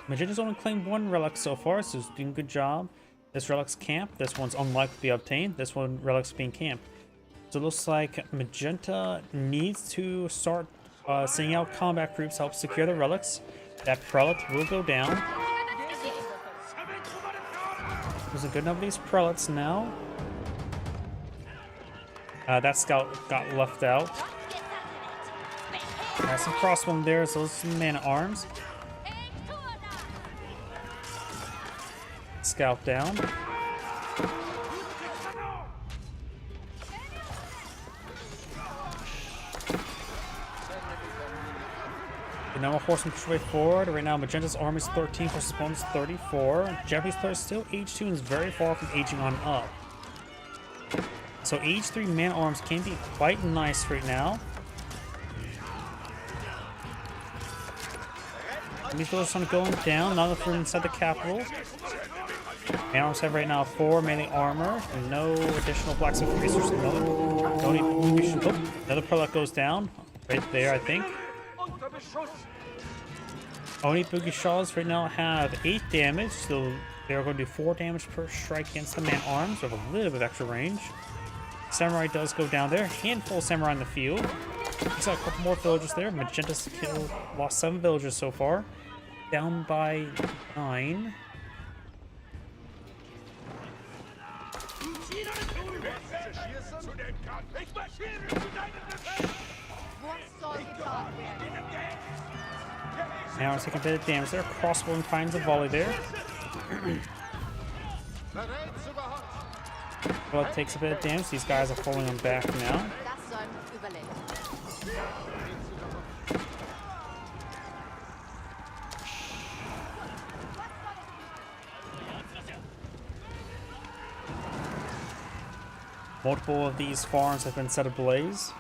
S1: Magenta's only claimed 1 relic so far, so he's doing a good job. This relic's camped. This one's unlikely to be obtained. This one relic's being camped. So it looks like Magenta needs to start sending out combat groups to help secure the relics. That prelate will go down. There's a good number of these prelates now. That scout got left out. Got some crossbowmen there, so there's some man-at-arms. Scout down. The number of horsemen push way forward. Right now, Magenta's army is 13 versus opponent's 34. Japanese players still age 2 and is very far from aging on up. So age 3 man-arms can be quite nice right now. These villagers are going down, not if we're inside the capital. Man-arms have right now 4 melee armor and no additional blacksmith resources. Another prelate goes down right there, I think. Oni Bugishas right now have 8 damage, so they're going to do 4 damage per strike against the man-arms with a little bit of extra range. Samurai does go down there. Handful of samurai in the field. He's got a couple more villagers there. Magenta's lost 7 villagers so far. Down by 9. Now we're taking a bit of damage there. Crossbow finds a volley there. Well, it takes a bit of damage. These guys are falling on back now. Multiple of these farms have been set ablaze.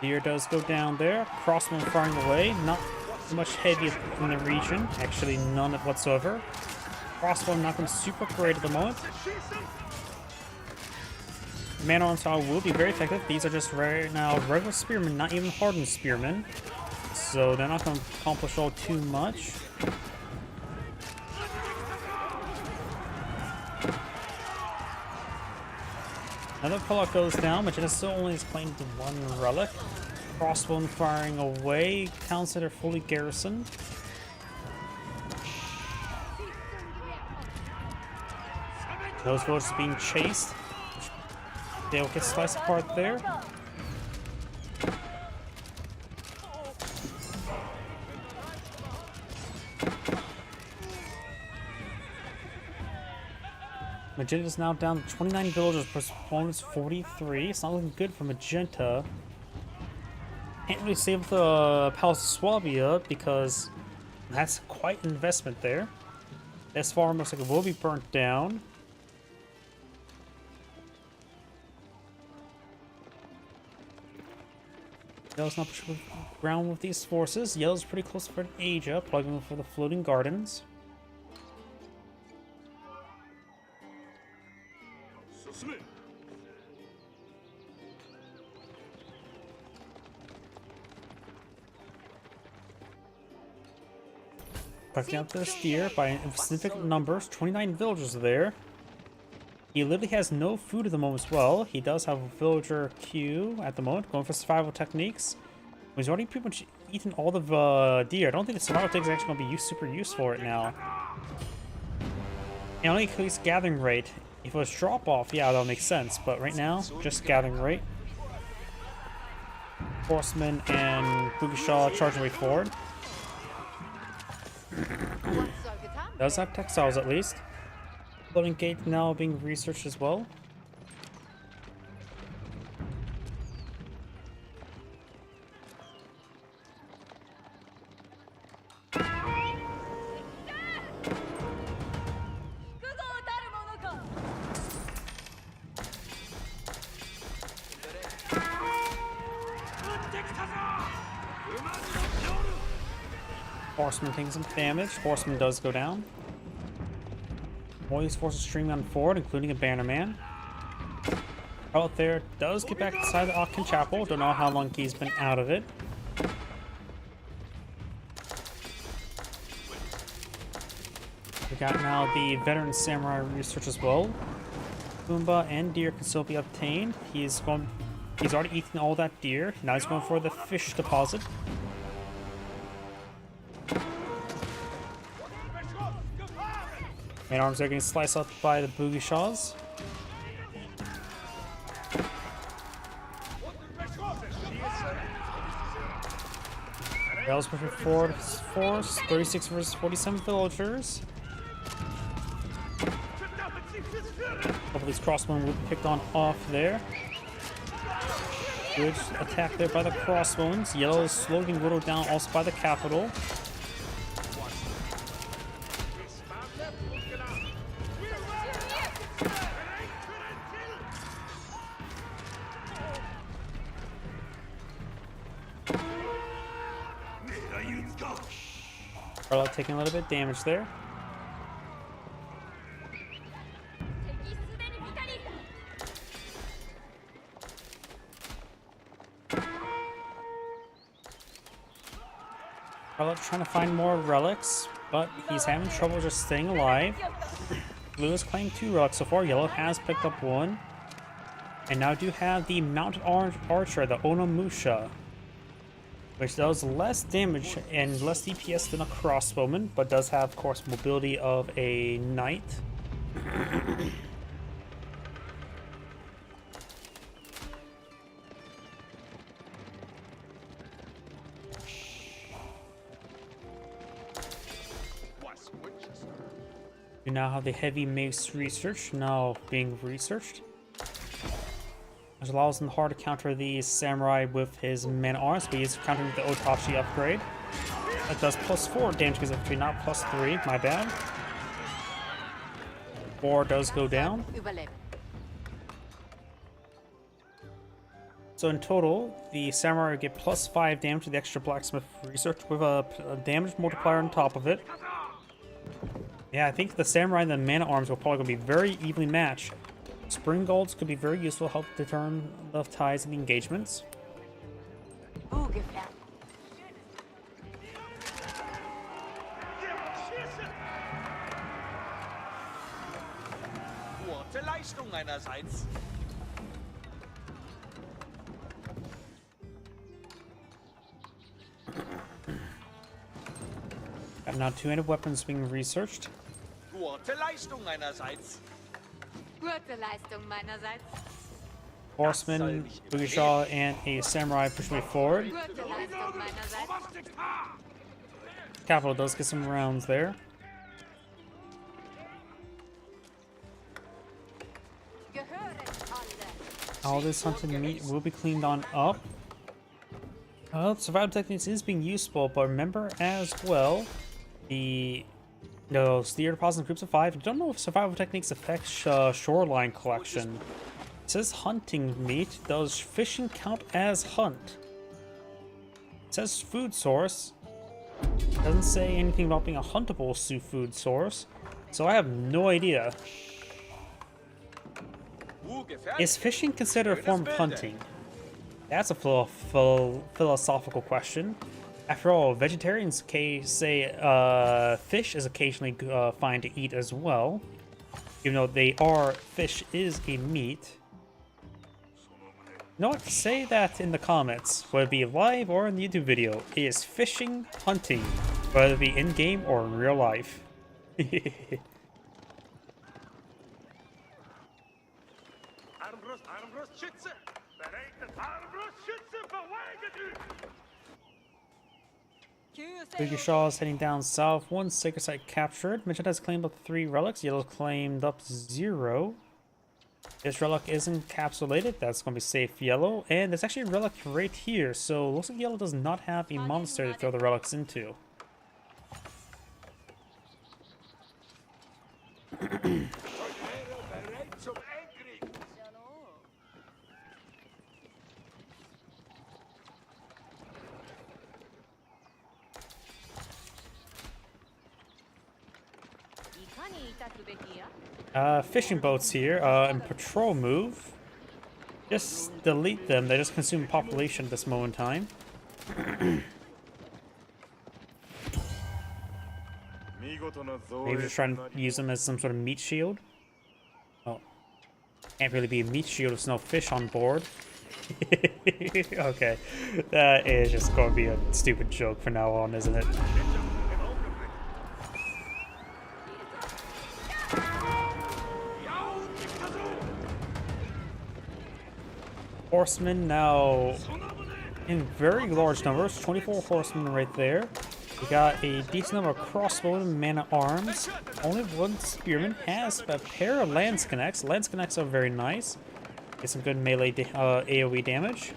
S1: Deer does go down there. Crossman firing away. Not much heavy in the region. Actually, none whatsoever. Crossbow not going super great at the moment. Man-at-arms will be very effective. These are just right now regular spearmen, not even hardened spearmen. so they're not going to accomplish all too much. Another Pollock goes down, but it still only is claimed to one relic. Crossbone firing away, towns that are fully garrisoned. Those villages being chased. They'll get sliced apart there. Magenta is now down to 29 villagers versus opponent's 43. It's not looking good for Magenta. Can't really save the Palace of Swabia because that's quite an investment there. This farm looks like it will be burnt down. Yellow's not pushing ground with these forces. Yellow's pretty close for an Asia, probably going for the floating gardens. Collecting out this deer by significant numbers, 29 villagers there. He literally has no food at the moment as well. He does have a villager queue at the moment, going for survival techniques. He's already pretty much eaten all the deer. I don't think the survival techniques are actually going to be super useful right now. And only increase gathering rate. If it was drop off, yeah, that'll make sense. But right now, just gathering rate. Horseman and Bugishaw charging way forward. Does have textiles at least. Floating gate now being researched as well. Horseman taking some damage. Horseman does go down. All these forces streaming on forward, including a Bannerman. Out there does get back inside the Akin Chapel. Don't know how long he's been out of it. We got now the veteran samurai research as well. Pumbaa and deer can still be obtained. He's already eaten all that deer. Now he's going for the fish deposit. Main arms are getting sliced up by the Bugishaws. Rails pushing forward force, 36 versus 47 villagers. Couple of these crossbowmen will be picked on off there. Good attack there by the crossbones. Yellow is slowly being whittled down also by the capital. Charlotte taking a little bit of damage there. Charlotte trying to find more relics, but he's having trouble just staying alive. Blue has claimed 2 relics so far. Yellow has picked up 1. And now do have the mounted archer, the Onimusha, which does less damage and less DPS than a crossbowman, but does have, of course, mobility of a knight. We now have the heavy mace research now being researched, which allows him hard to counter the samurai with his man-at-arms, but he's countering the Otachi upgrade. That does +4 damage because of 3, not +3, my bad. 4 does go down. So in total, the samurai get +5 damage to the extra blacksmith research with a damage multiplier on top of it. Yeah, I think the samurai and the man-at-arms are probably going to be very evenly matched. Spring golds could be very useful to help determine the ties and the engagements.
S4: Gute Leistung meinerseits.
S1: Got now two-handed weapons being researched.
S4: Gute Leistung meinerseits.
S2: Gute Leistung meinerseits.
S1: Horseman, Boogishaw, and a samurai push way forward.
S2: Gute Leistung meinerseits.
S1: Capital does get some rounds there.
S2: Gehören alle.
S1: All this hunted meat will be cleaned on up. Survival techniques is being useful, but remember as well the steer deposits in groups of 5. I don't know if survival techniques affect shoreline collection. It says hunting meat. Does fishing count as hunt? It says food source. Doesn't say anything about being a huntable food source, so I have no idea. Is fishing considered a form of hunting? That's a philosophical question. After all, vegetarians say fish is occasionally fine to eat as well, even though fish is a meat. You know what? Say that in the comments, whether it be live or in the YouTube video. Is fishing hunting, whether it be in-game or in real life?
S3: Armbrustschütze! Bereitet Armbrustschütze verweigert!
S1: Boogishaw is heading down south. One sacred site captured. Mitchell has claimed up 3 relics. Yellow claimed up 0. This relic is encapsulated. That's going to be safe yellow. And there's actually a relic right here. So looks like yellow does not have a monastery to throw the relics into.
S4: Bereit zum Endkrieg.
S1: Fishing boats here in patrol move. Just delete them. They just consume population at this moment in time. Maybe just trying to use them as some sort of meat shield. Oh, can't really be a meat shield if there's no fish on board. Okay, that is just going to be a stupid joke from now on, isn't it? Horsemen now in very large numbers, 24 horsemen right there. We got a decent number of crossbowmen and man-at-arms. Only one spearman has a pair of lance connects. Lance connects are very nice. Get some good melee AoE damage.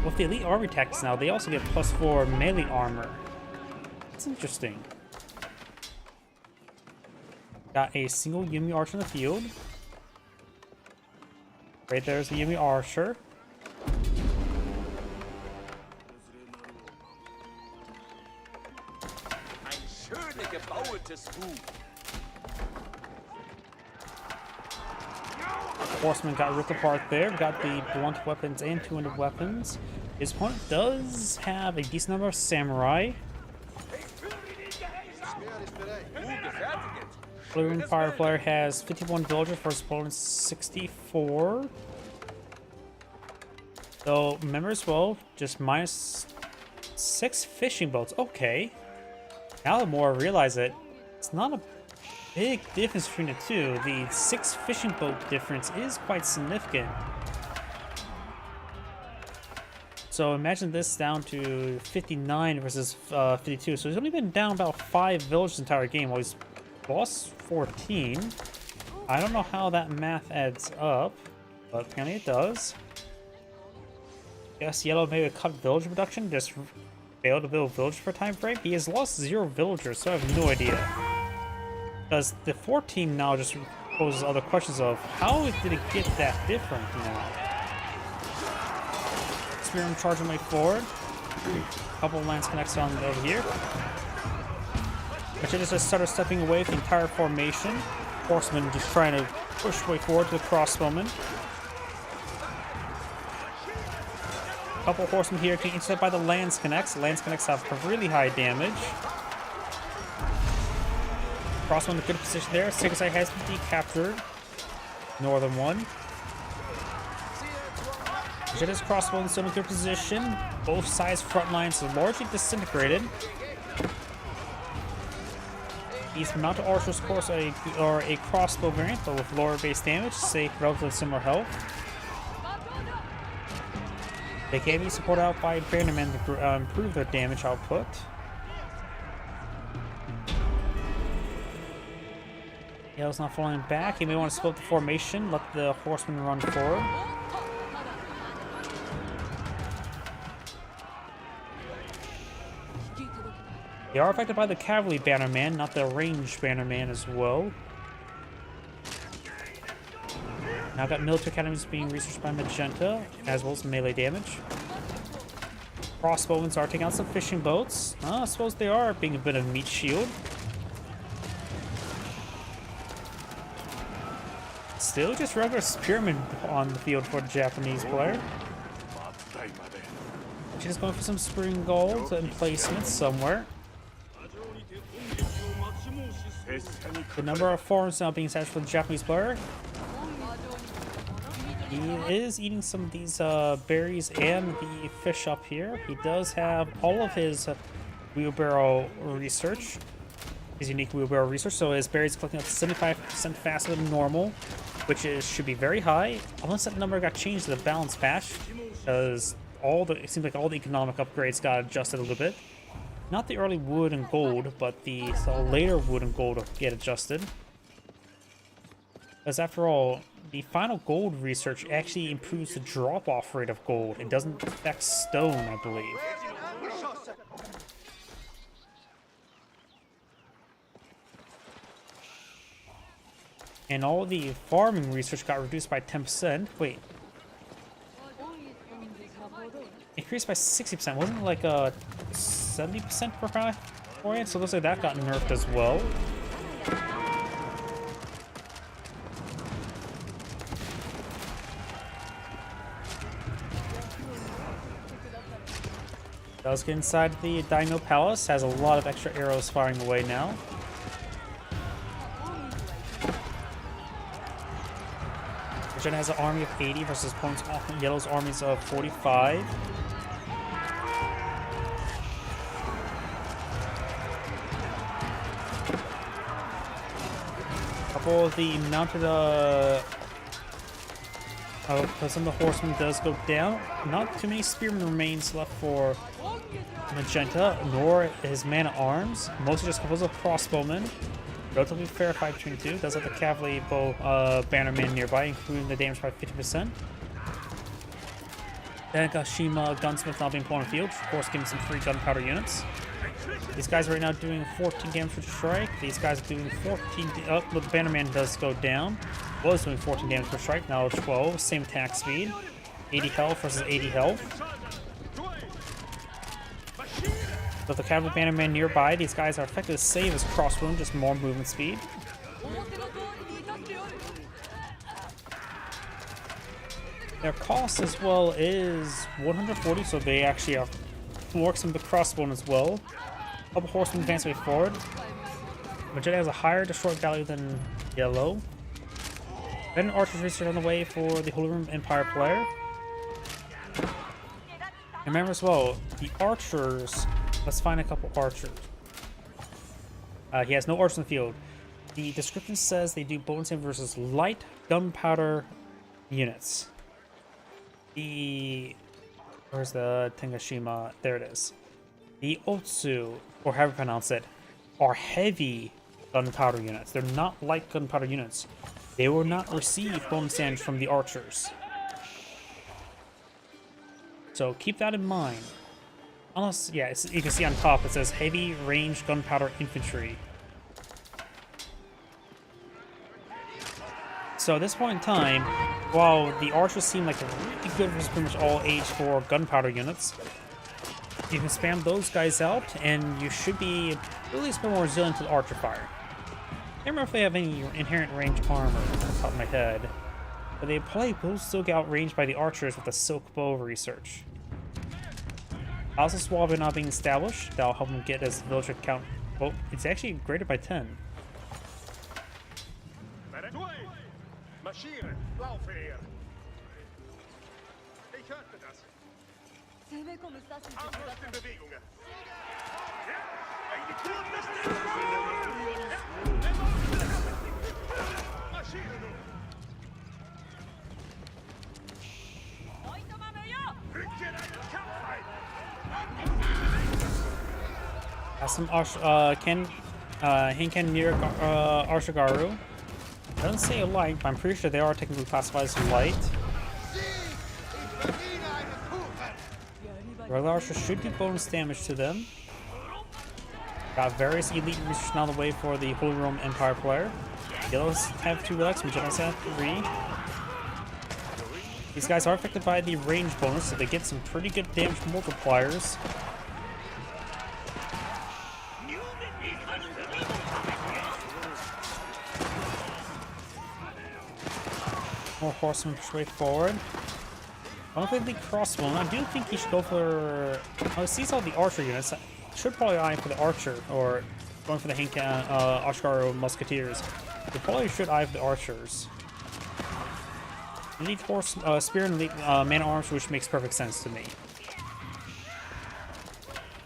S1: With the elite army tactics now, they also get +4 melee armor. That's interesting. Got a single Yumi archer in the field. Right there's the Yumi archer.
S4: Ein schöne gebauetes Buch.
S1: Horseman got ripped apart there. Got the blunt weapons and two-handed weapons. His opponent does have a decent number of samurai. Blue Ring Fireflyer has 51 villagers for his opponent's 64. So remember as well, just -6 fishing boats. Okay. Now the more I realize it, it's not a big difference between the two. The 6 fishing boat difference is quite significant. So imagine this down to 59 versus 52. So he's only been down about 5 villages the entire game while he's lost 14. I don't know how that math adds up, but apparently it does. Guess yellow made a cut villager production, just failed to build villagers for a time frame. He has lost 0 villagers, so I have no idea. Because the 14 now just poses other questions of how did it get that different now? Spearman charging way forward. Couple of lance connects on over here. But just started stepping away from the entire formation. Horseman just trying to push way forward to the crossbowman. Couple horsemen here getting intercepted by the lance connects. Lance connects have really high damage. Crossbow in a good position there. Second side has been decaptured. Northern one. Magenda's crossbow in still in a good position. Both sides' front lines are largely disintegrated. These mounted archers, of course, are a crossbow variant, but with lower base damage, say relatively similar health. They can be supported out by Bannermen to improve their damage output. Yellow's not falling back. He may want to split the formation, let the horsemen run forward. They are affected by the cavalry bannerman, not the ranged bannerman as well. Now got military academies being researched by Magenta, as well as melee damage. Crossbowmen are taking out some fishing boats. I suppose they are being a bit of meat shield. Still just regular spearmen on the field for the Japanese player. Just going for some spring gold and placements somewhere. The number of farms now being established for the Japanese player. He is eating some of these berries and the fish up here. He does have all of his wheelbarrow research, his unique wheelbarrow research, so his berries collecting up to 75% faster than normal, which should be very high, unless that number got changed to the balance patch, because it seems like all the economic upgrades got adjusted a little bit. Not the early wood and gold, but the later wood and gold get adjusted. Because after all, the final gold research actually improves the drop-off rate of gold. It doesn't affect stone, I believe. And all the farming research got reduced by 10%. Wait. Increased by 60%. Wasn't it like 70% per high orient? So it looks like that got nerfed as well. Does get inside the Daimyo Palace. Has a lot of extra arrows firing away now. Magenta has an army of 80 versus opponent's Yellow's armies of 45. Couple of the mounted some of the horsemen does go down. Not too many spearmen remains left for Magenta, nor his man-at-arms. Mostly just composed of crossbowmen. Relatively fair fight between the two. Does have the cavalry bow bannerman nearby, including the damage by 50%. Then Kashima gunsmith now being put on the field, of course giving some free gunpowder units. These guys are right now doing 14 damage per strike. These guys are doing 14. The bannerman does go down. Was doing 14 damage per strike, now 12. Same attack speed. 80 health versus 80 health. With the cavalry bannerman nearby, these guys are effectively the same as crossbow, just more movement speed. Their cost as well is 140, so they actually have work some of the crossbow as well. Couple horsemen advance way forward. Magenta has a higher destroy value than Yellow. Then archers research on the way for the Holy Room Empire player. And remember as well, the archers. Let's find a couple archers. He has no archers in the field. The description says they do bonus versus light gunpowder units. Where's the Tengashima? There it is. The Otsu, or however you pronounce it, are heavy gunpowder units. They're not light gunpowder units. They will not receive bonus damage from the archers. So keep that in mind. Unless, yeah, you can see on top it says heavy range gunpowder infantry. So at this point in time, while the archers seem like really good for pretty much all age 4 gunpowder units, you can spam those guys out and you should be at least more resilient to the archer fire. I don't remember if they have any inherent range armor off the top of my head, but they probably will still get outranged by the archers with the silk bow research. Also, Suave now being established. That'll help him get his villager count. Well, it's actually graded by 10.
S3: Zwei! Marschieren! Laufe her! Ich hörte das!
S6: 攻め込むさせてください
S3: Aufrüsten Bewegungen! Marschiere nun!
S2: おいとまむよ
S3: Rückt ihr einen Kampf ein!
S1: Got some Hinken near Arshagaru. Doesn't say light, but I'm pretty sure they are technically classified as light. Regular archers should do bonus damage to them. Got various elite research now the way for the Holy Roman Empire player. Yellows have 2 relics, Magellan's have 3. These guys are affected by the range bonus, so they get some pretty good damage multipliers. More horsemen push way forward. I don't think the crossbowman. I do think he should go for. Oh, sees all the archer units. Should probably eye for the archer or going for the Hinkan Ashgaru musketeers. They probably should eye for the archers. Elite horse, spear and elite man at arms, which makes perfect sense to me.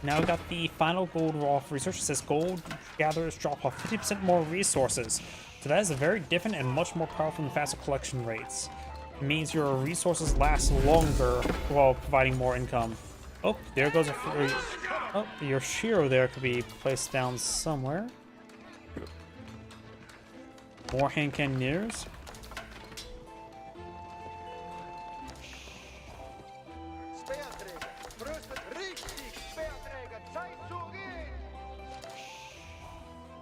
S1: Now we got the final gold raw research. It says gold gatherers drop off 50% more resources. So that is a very different and much more powerful and faster collection rates. It means your resources last longer while providing more income. Oh, there goes a free. Oh, your Shiro there could be placed down somewhere. More Hankanniers.
S5: Speerträger! Brüstet richtig! Speerträger! Zeit zu gehen!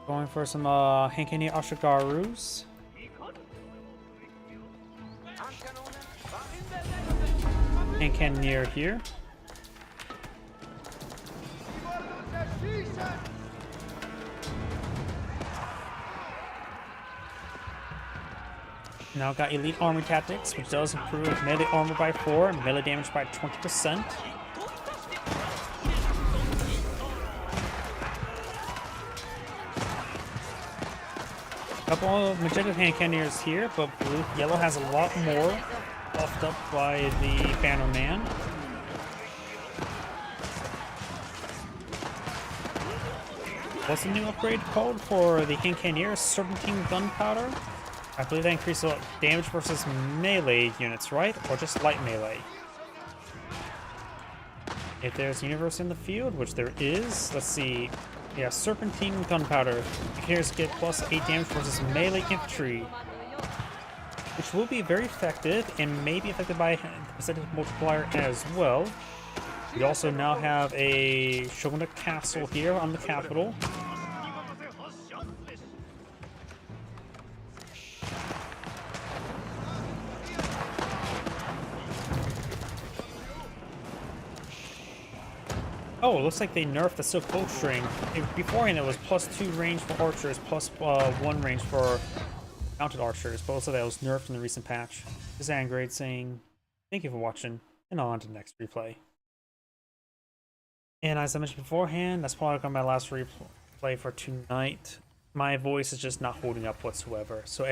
S1: Going for some Hankannier Ashigarus. Hankannier here. Now got Elite Army Tactics, which does improve melee armor by 4 and melee damage by 20%. Couple of magenta Hankanniers here, but yellow has a lot more buffed up by the Banner Man. What's the new upgrade called for the Hankannier? Serpentine Gunpowder? I believe that increases damage versus melee units, right? Or just light melee? If there's universe in the field, which there is, let's see. Yeah, Serpentine Gunpowder. Hankanniers get plus 8 damage versus melee infantry, which will be very effective and may be affected by the percentage multiplier as well. We also now have a Shogunate Castle here on the capital. Oh, it looks like they nerfed the Silk Bowstring. Beforehand, it was plus 2 range for archers, plus 1 range for mounted archers, but also that was nerfed in the recent patch. This is Angrade saying, thank you for watching, and on to the next replay. And as I mentioned beforehand, that's probably gonna be my last replay for tonight. My voice is just not holding up whatsoever. So